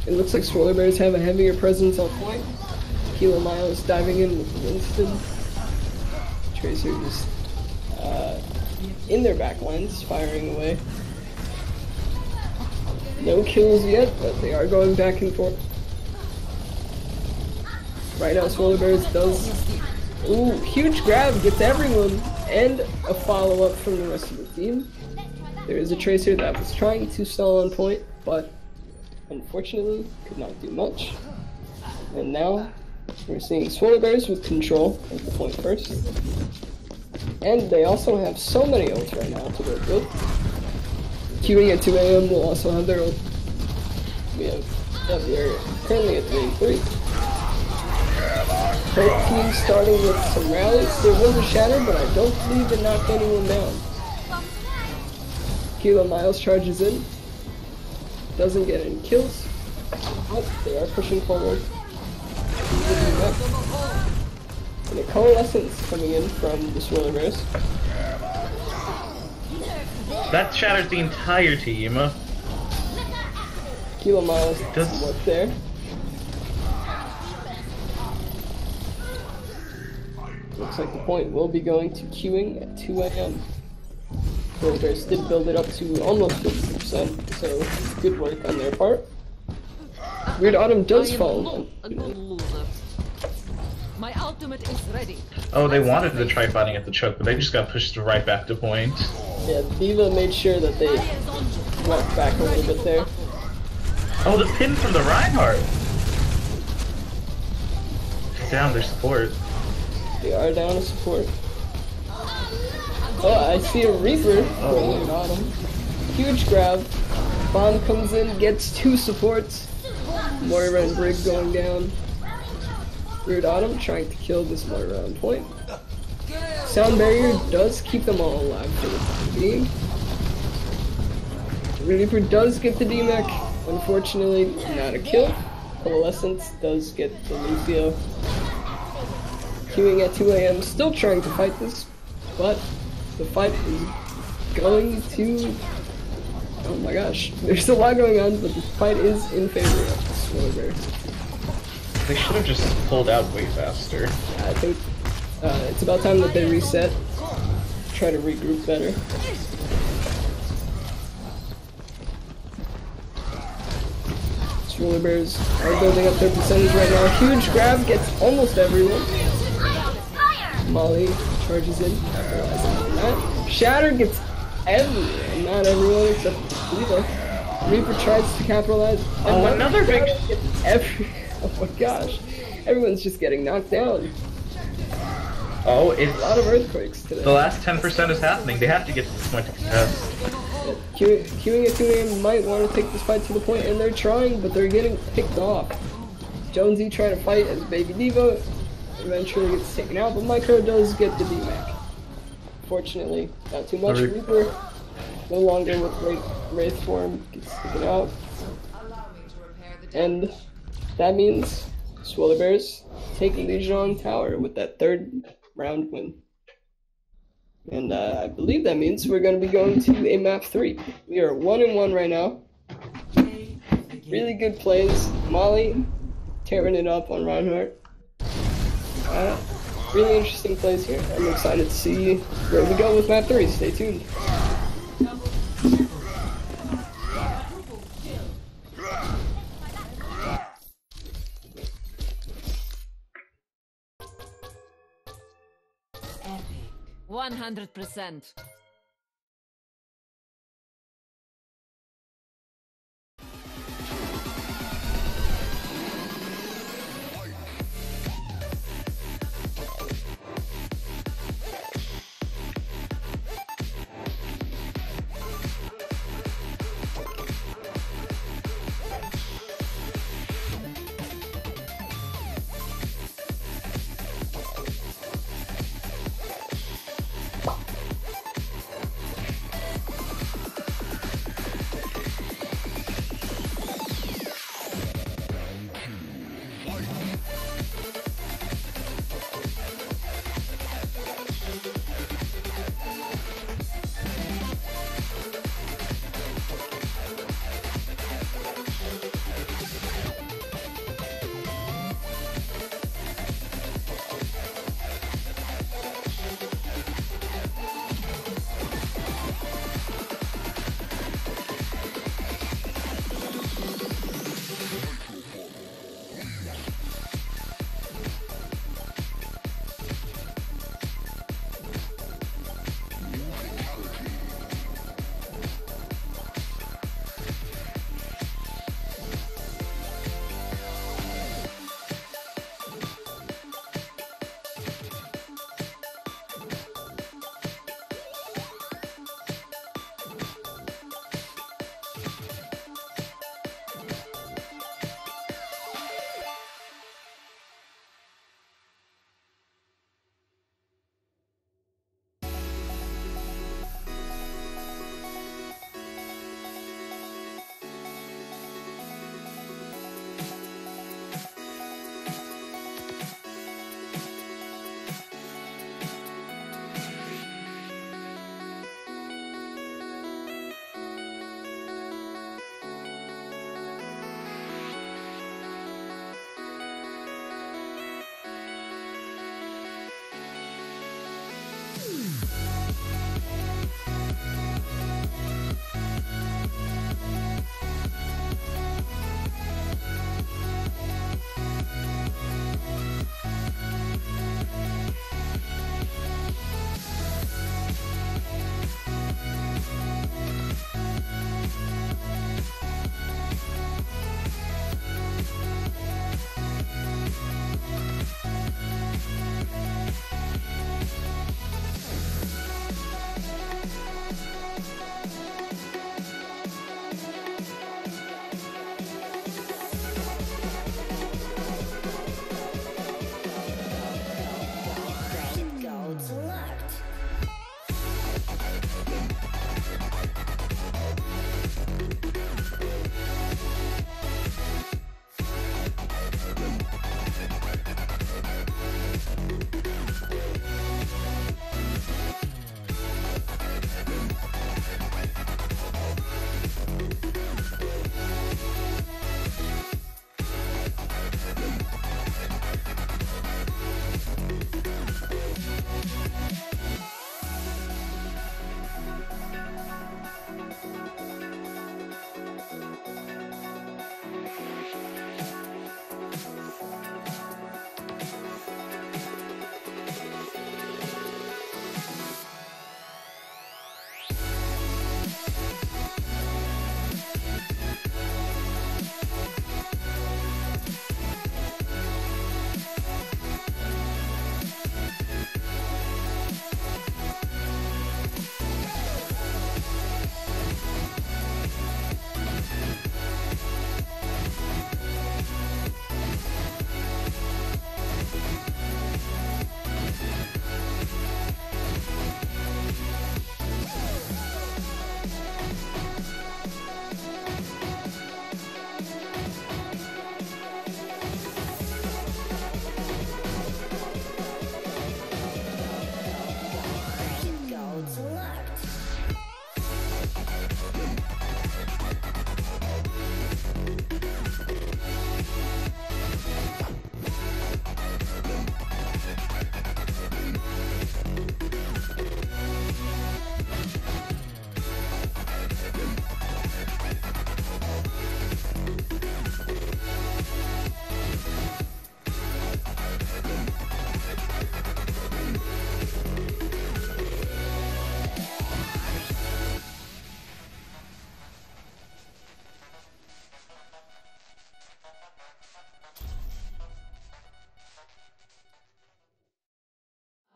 it looks like Swolar Bears have a heavier presence on point. Kilo Miles diving in with Winston. Tracer just in their backlines, firing away. No kills yet, but they are going back and forth. Right now, Swolar Bears does. Ooh, huge grab, gets everyone, and a follow-up from the rest of the team. There is a Tracer that was trying to stall on point, but unfortunately could not do much. And now we're seeing swolar bears with control at the point first. And they also have so many ults right now to work with. Queuing at 2 AM will also have their ult. They're currently at 3-3. Both teams starting with some rallies. There was a shatter, but I don't believe it knocked anyone down. Kilo Miles charges in. Doesn't get any kills. But they are pushing forward. And a coalescence coming in from the swolar bears. That shatters the entire team. Kilo Miles does some work there. Looks like the point will be going to queuing at 2 AM. Swolar bears did build it up to almost 50%, so good work on their part. Weird Autumn does fall. My ultimate is ready. Oh, they wanted to try fighting at the choke, but they just got pushed right back to point. Yeah, Diva made sure that they walked back a little bit there. Oh, the pin from the Reinhardt! Down their support. They are down to support. Oh, I see a Reaper. Oh, got him. Huge grab. Bomb comes in, gets 2 supports. Moira and Brig going down. Weird Autumn trying to kill this Moira on point. Sound barrier does keep them all alive for the time being. Reaper does get the DMAC. Unfortunately, not a kill. Coalescence does get the Lucio. Queuing at 2 AM, still trying to fight this, but the fight is going to... Oh my gosh, there's a lot going on, but the fight is in favor of the swolar bears. They should have just pulled out way faster. Yeah, I think it's about time that they reset, try to regroup better. Swolar bears are building up their percentage right now. Huge grab, gets almost everyone. Molly charges in, capitalizing on that. Shatter gets everyone, not everyone except Diva. Reaper tries to capitalize. And Oh, another big... Oh my gosh, everyone's just getting knocked down. Oh, it's... A lot of earthquakes today. The last 10% is happening. They have to get to this point to contest. Queuing at 2 AM might want to take this fight to the point, and they're trying, but they're getting picked off. Jonesy trying to fight as Baby Diva. Eventually gets taken out, but Micro does get the DMAC. Fortunately, not too much. Reaper no longer with Wraith form, gets taken out. And that means swolar bears take Lijiang Tower with that 3rd round win. And I believe that means we're going to be going to a map 3. We are 1-1 right now. Really good plays. Molly tearing it up on Reinhardt. Really interesting plays here. I'm excited to see where we go with map 3. Stay tuned. Epic. 100%.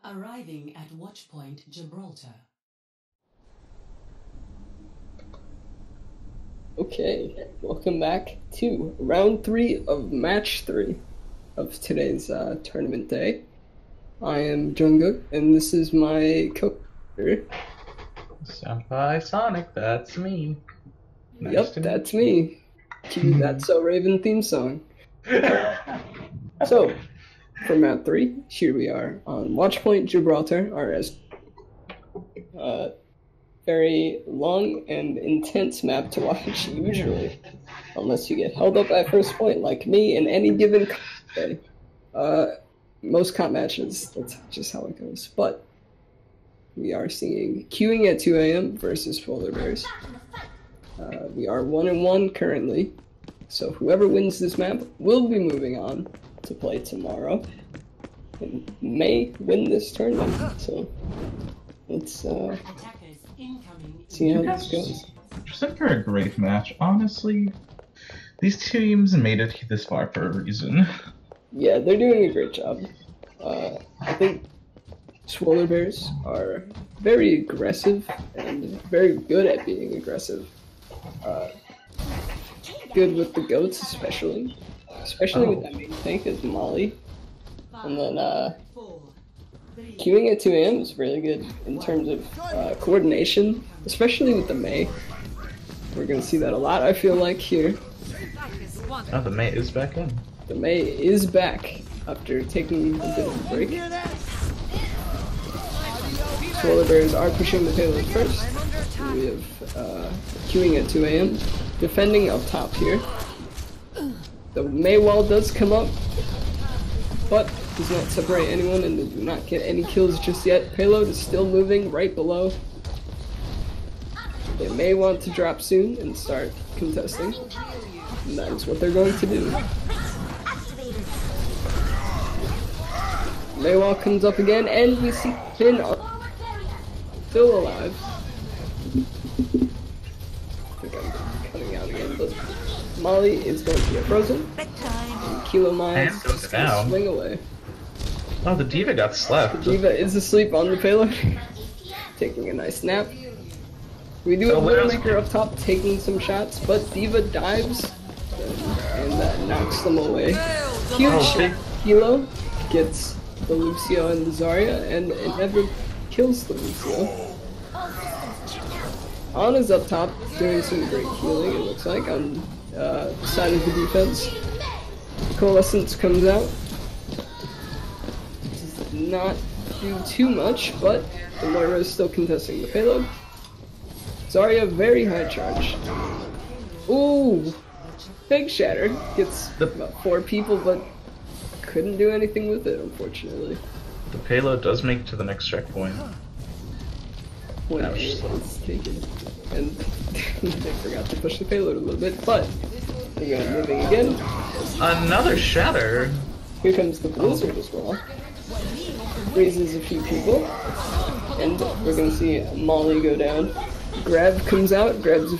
Arriving at Watchpoint Gibraltar. Okay, welcome back to round 3 of match 3 of today's tournament day. I am Jungkook, and this is my co-leader. Senpai Sonic, that's me. Nice Yep, to that's me. Cue that So Raven theme song. So, for map 3, here we are on Watchpoint Gibraltar, RS. Very long and intense map to watch, usually. Unless you get held up at first point, like me, in any given day. Most comp matches, that's just how it goes. But, we are seeing queuing at 2 a.m. versus polar bears. We are 1-1 currently. So whoever wins this map will be moving on to play tomorrow. And may win this tournament. So, let's see how this goes. Just for a great match. Honestly, these teams made it this far for a reason. Yeah, they're doing a great job. I think swolar bears are very aggressive and very good at being aggressive. Good with the goats, especially with that main tank as Molly. And then queuing at 2 a.m. is really good in terms of coordination, especially with the Mei. We're gonna see that a lot, I feel like, here. Oh, the Mei is back in. The Mei is back after taking a bit of a break. Swolar bears are pushing the payload first. We have queuing at 2 a.m. defending up top here. The Mei wall does come up, but does not separate anyone, and they do not get any kills just yet. Payload is still moving right below. They may want to drop soon and start contesting. And that is what they're going to do. Maywall comes up again, and we see Finn still alive. I think I'm coming out again, but Molly is going to get frozen. And Kilo Miles goes down. Swing away. Oh, the Diva got slapped. The Diva is asleep on the payload, taking a nice nap. We do have Widowmaker up top taking some shots, but Diva dives, and that knocks them away. Huge Kilo gets the Lucio and the Zarya, and it never kills the Lucio. Ana's up top, doing some great healing, it looks like, on the side of the defense. Coalescence comes out. Does not do too much, but the Moira is still contesting the payload. Zarya, very high charge. Ooh! Big Shatter gets about 4 people, but couldn't do anything with it, unfortunately. The payload does make it to the next checkpoint. When it's taken. And they forgot to push the payload a little bit, but they're going moving again. Another Shatter! Here comes the Blizzard as well. Raises a few people. And we're going to see Molly go down. Grab comes out, grabs a...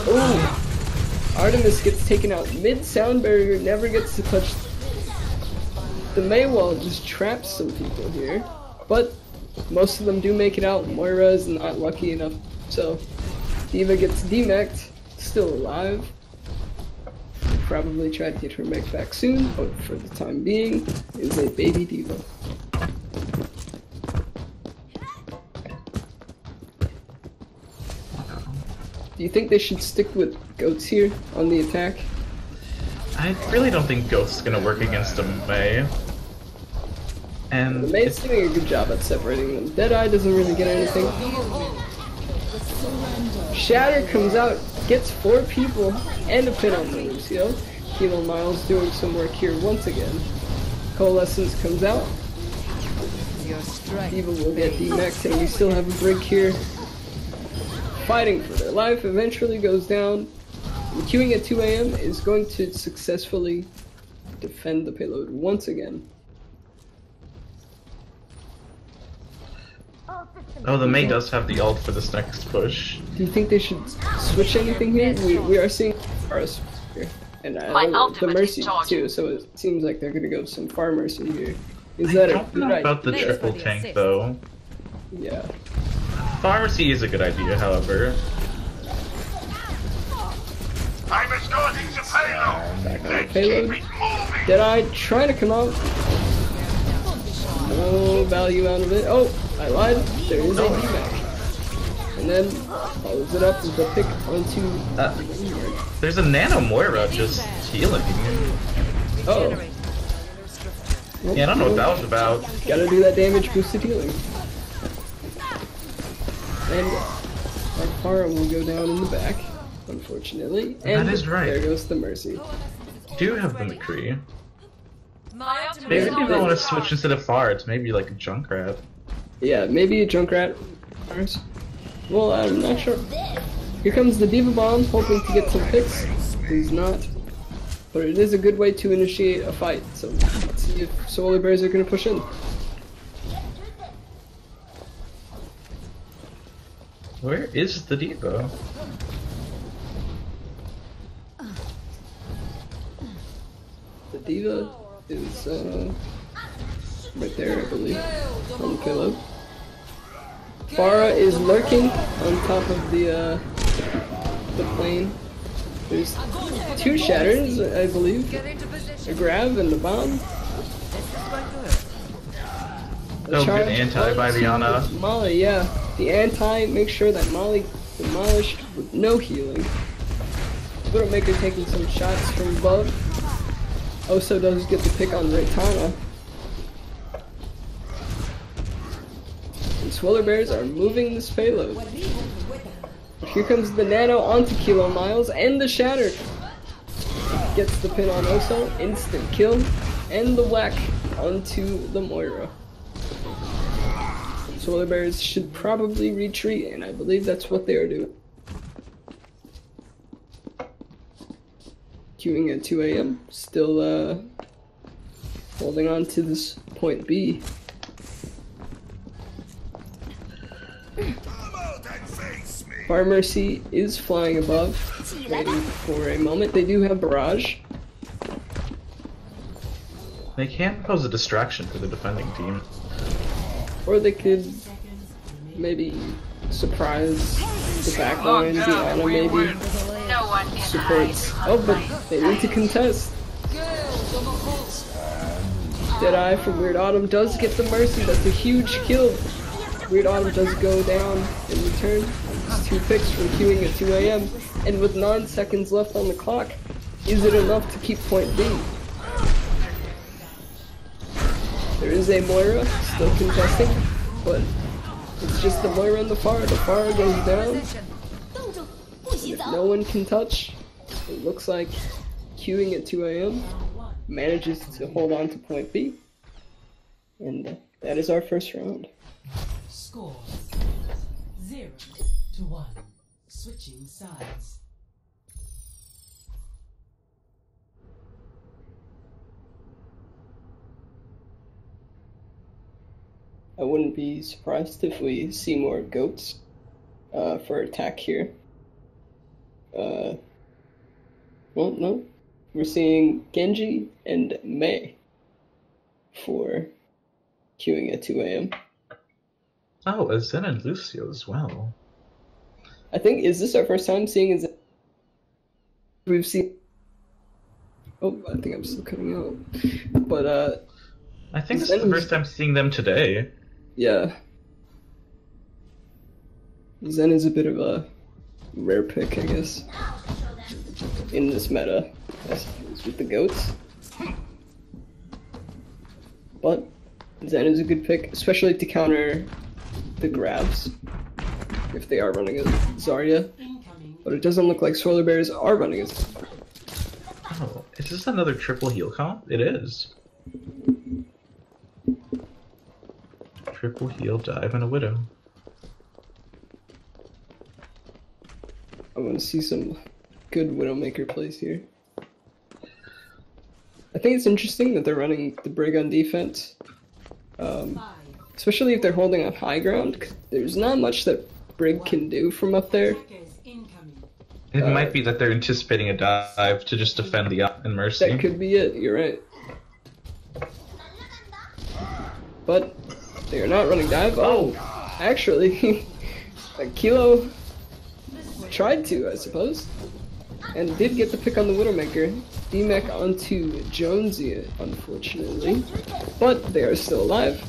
Ooh! Artemis gets taken out mid-sound barrier, never gets to touch... The Maywall just traps some people here, but most of them do make it out. Moira is not lucky enough, so Diva gets demeched, still alive. Probably try to get her mech back soon, but for the time being, is a baby Diva. Do you think they should stick with goats here on the attack? I really don't think Ghost's gonna work against a Mei. And the Mei's doing a good job at separating them. Deadeye doesn't really get anything. Shatter comes out, gets 4 people, and a pin on the Lucio. Kilo Miles doing some work here once again. Coalescence comes out. Diva will get demexed, and we still have a Brig here. Fighting for their life, eventually goes down. And queuing at 2 AM is going to successfully defend the payload once again. oh, the Mei does have the ult for this next push. Do you think they should switch anything here? We are seeing Farus here. And the Mercy too, so it seems like they're gonna go some Far Mercy here. Is that a good idea? About the triple tank though. Yeah. Pharmacy is a good idea, however. I'm escorting the payload. Back on the payload. Deadeye trying to come out. No value out of it. Oh, I lied. There is a deback. And then follows it up with a pick onto. There's a Nano Moira just healing. Oh. Yeah, I don't know what that was about. Gotta do that damage boosted healing. And our Farah will go down in the back, unfortunately. And that is right. There goes the Mercy. Do have the McCree. Maybe they don't want to switch instead of Far, it's maybe like a Junkrat. Yeah, maybe a Junkrat. Well, I'm not sure. Here comes the Diva Bomb, hoping to get some picks. He's not. But it is a good way to initiate a fight, so let's see if Swolar Bears are going to push in. Where is the Diva? The Diva is right there, I believe, on the payload. Farah is lurking on top of the plane. There's 2 shatters, I believe. A grab and the bomb. Oh, good anti by Rihanna. Molly, yeah. The anti, make sure that Molly demolished with no healing. Widowmaker taking some shots from above. Also does get the pick on Raytana. And Swolar Bears are moving this payload. Here comes the Nano onto Kilo Miles and the Shatter. gets the pin on Oso, instant kill, and the whack onto the Moira. Swolar Bears should probably retreat, and I believe that's what they are doing. Queuing at 2 AM, still holding on to this point B. Fire Mercy is flying above, waiting for a moment. They do have Barrage. They can pose a distraction for the defending team. Or they could maybe surprise the backline, Diana maybe supports. Oh, but they need to contest. Deadeye from Weird Autumn does get the Mercy. That's a huge kill. Weird Autumn does go down in return. It's 2 picks from queuing at 2 AM. And with 9 seconds left on the clock, is it enough to keep point B? There is a Moira still contesting, but it's just the Moira and the Pharah. The Pharah goes down. If no one can touch, it looks like queuing at 2 AM manages to hold on to point B. And that is our first round. Score 0-1. Switching sides. I wouldn't be surprised if we see more goats for attack here. Well, no. We're seeing Genji and Mei for queuing at 2 AM. Oh, a Zen and Lucio as well. I think, is this our first time seeing a Zen? We've seen... Oh, I think I'm still cutting out. But, I think this is the first time seeing them today. Yeah. Zen is a bit of a rare pick, I guess, in this meta, I suppose, with the goats. But Zen is a good pick, especially to counter the grabs, if they are running a Zarya. But it doesn't look like Swolar Bears are running a Zarya. Oh, is this another triple heal comp? It is. Triple heal, dive, and a Widow. I want to see some good Widowmaker plays here. I think it's interesting that they're running the Brig on defense. Especially if they're holding on high ground. 'Cause there's not much that Brig can do from up there. It might be that they're anticipating a dive to just defend the up and Mercy. That could be it, you're right. But they are not running dive. Oh, actually, Kilo tried to, I suppose, and did get the pick on the Widowmaker. D-Mech onto Jonesy, unfortunately, but they are still alive.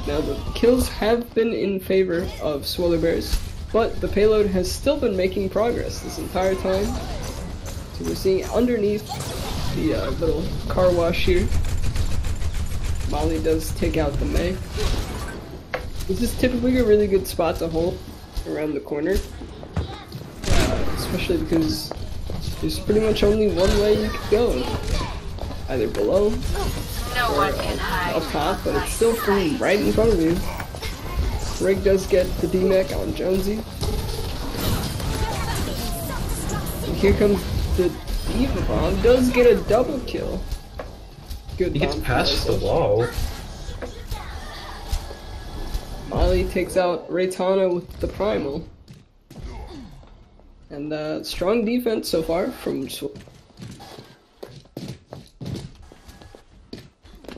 Now the kills have been in favor of Swolar Bears, but the payload has still been making progress this entire time. So we're seeing underneath the little car wash here, Molly does take out the Mei. This is typically a really good spot to hold around the corner, especially because there's pretty much only one way you could go, either below or up top, but it's still from right in front of you. Rig does get the D-Mech on Jonesy. And here comes the Diva Bomb, does get a double kill. Good. He gets past the wall. Molly takes out Raytana with the Primal. And strong defense so far from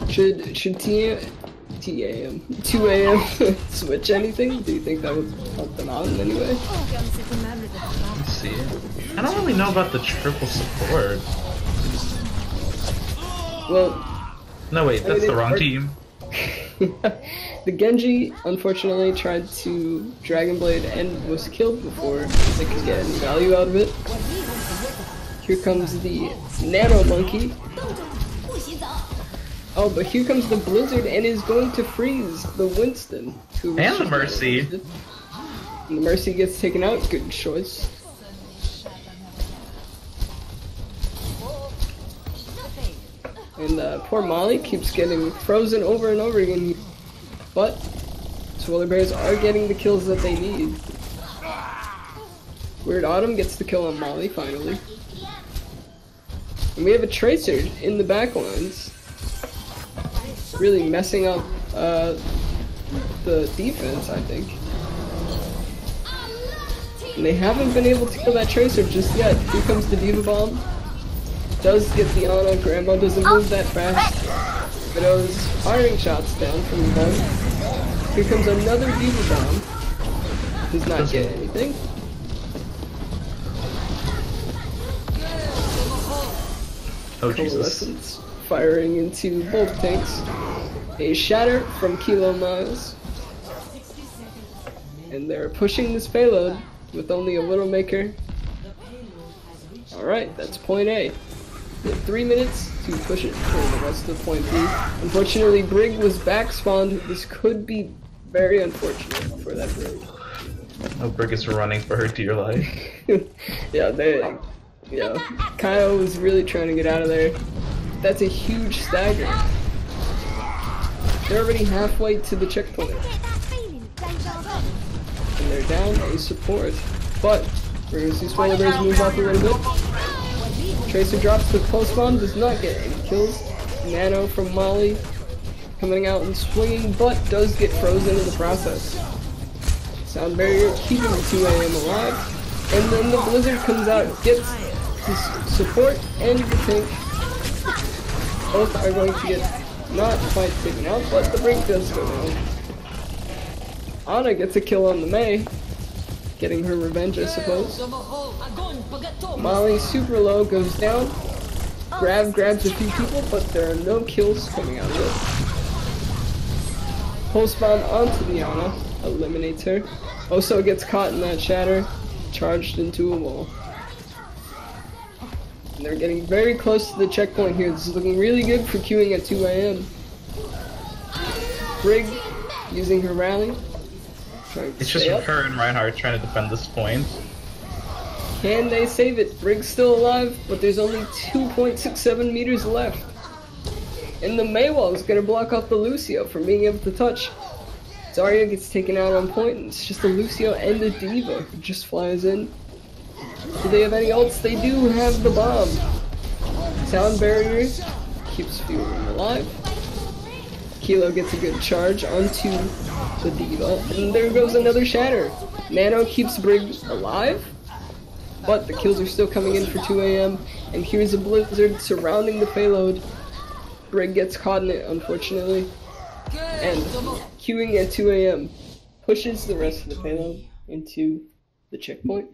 Should 2 AM switch anything? Do you think that would help them out in any way? Let's see. I don't really know about the triple support. Well, no wait, that's the wrong team. The Genji unfortunately tried to Dragon Blade and was killed before they could get any value out of it. Here comes the Nano Monkey. Oh, but here comes the Blizzard and is going to freeze the Winston. And the Mercy. And the Mercy gets taken out. Good choice. And poor Molly keeps getting frozen over and over again. But swolar bears are getting the kills that they need. Weird Autumn gets the kill on Molly finally. And we have a Tracer in the back lines. Really messing up the defense, I think. And they haven't been able to kill that Tracer just yet. Here comes the Diva Bomb. Does get the Ana. Grandma doesn't move that fast. Widow's firing shots down from above. Here comes another Diva Bomb. Does not get anything. Oh Jesus. Firing into both tanks. A shatter from Kilo Miles. And they're pushing this payload with only a Widowmaker. Alright, that's point A. We have 3 minutes to push it for the rest of point B. Unfortunately, Brig was back spawned. This could be very unfortunate for that Brig. Oh, Brig is running for her dear life. Yeah, Kyle was really trying to get out of there. That's a huge stagger. They're already halfway to the checkpoint. And they're down a support. But we're going to see swolar bears move up a little bit. Tracer drops the pulse bomb, does not get any kills. Nano from Molly coming out and swinging, but does get frozen in the process. Sound barrier keeping the 2 AM alive. And then the blizzard comes out, gets the support and the tank. Both are going to get not quite taken out, but the brink does go down. Ana gets a kill on the May, getting her revenge, I suppose. Molly, super low, goes down. Grabs a few people, but there are no kills coming out of it. Pulse bomb onto the Ana, eliminates her. Oso gets caught in that shatter, charged into a wall. And they're getting very close to the checkpoint here. This is looking really good for queuing at 2 AM. Brig using her rally. It's just her and Reinhardt trying to defend this point. Can they save it? Brig's still alive, but there's only 2.67 meters left. And the Maywall is going to block off the Lucio from being able to touch. Zarya gets taken out on point, and it's just a Lucio and a Diva who just flies in. Do they have any ults? They do have the bomb. Sound barrier keeps few of them alive. Kilo gets a good charge onto the Diva, and there goes another shatter. Nano keeps Brig alive, but the kills are still coming in for 2 AM, and here's a blizzard surrounding the payload. Brig gets caught in it, unfortunately, and queuing at 2 AM pushes the rest of the payload into the checkpoint,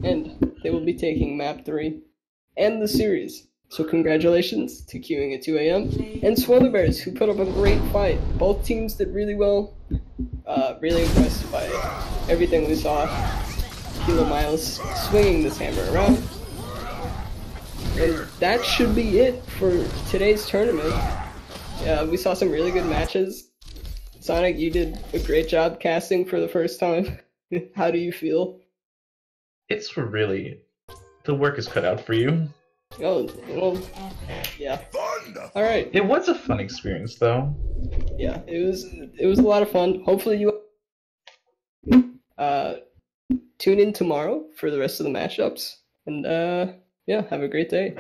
and they will be taking map 3 and the series. So congratulations to queuing at 2 AM and swolar bears, who put up a great fight. Both teams did really well. Really impressed by everything we saw. Kilo Miles swinging this hammer around. And that should be it for today's tournament. We saw some really good matches. Sonic, you did a great job casting for the first time. How do you feel? It's really... the work is cut out for you. Oh, well, yeah. Alright. It was a fun experience, though. Yeah, it was a lot of fun. Hopefully you tune in tomorrow for the rest of the matchups. And yeah, have a great day.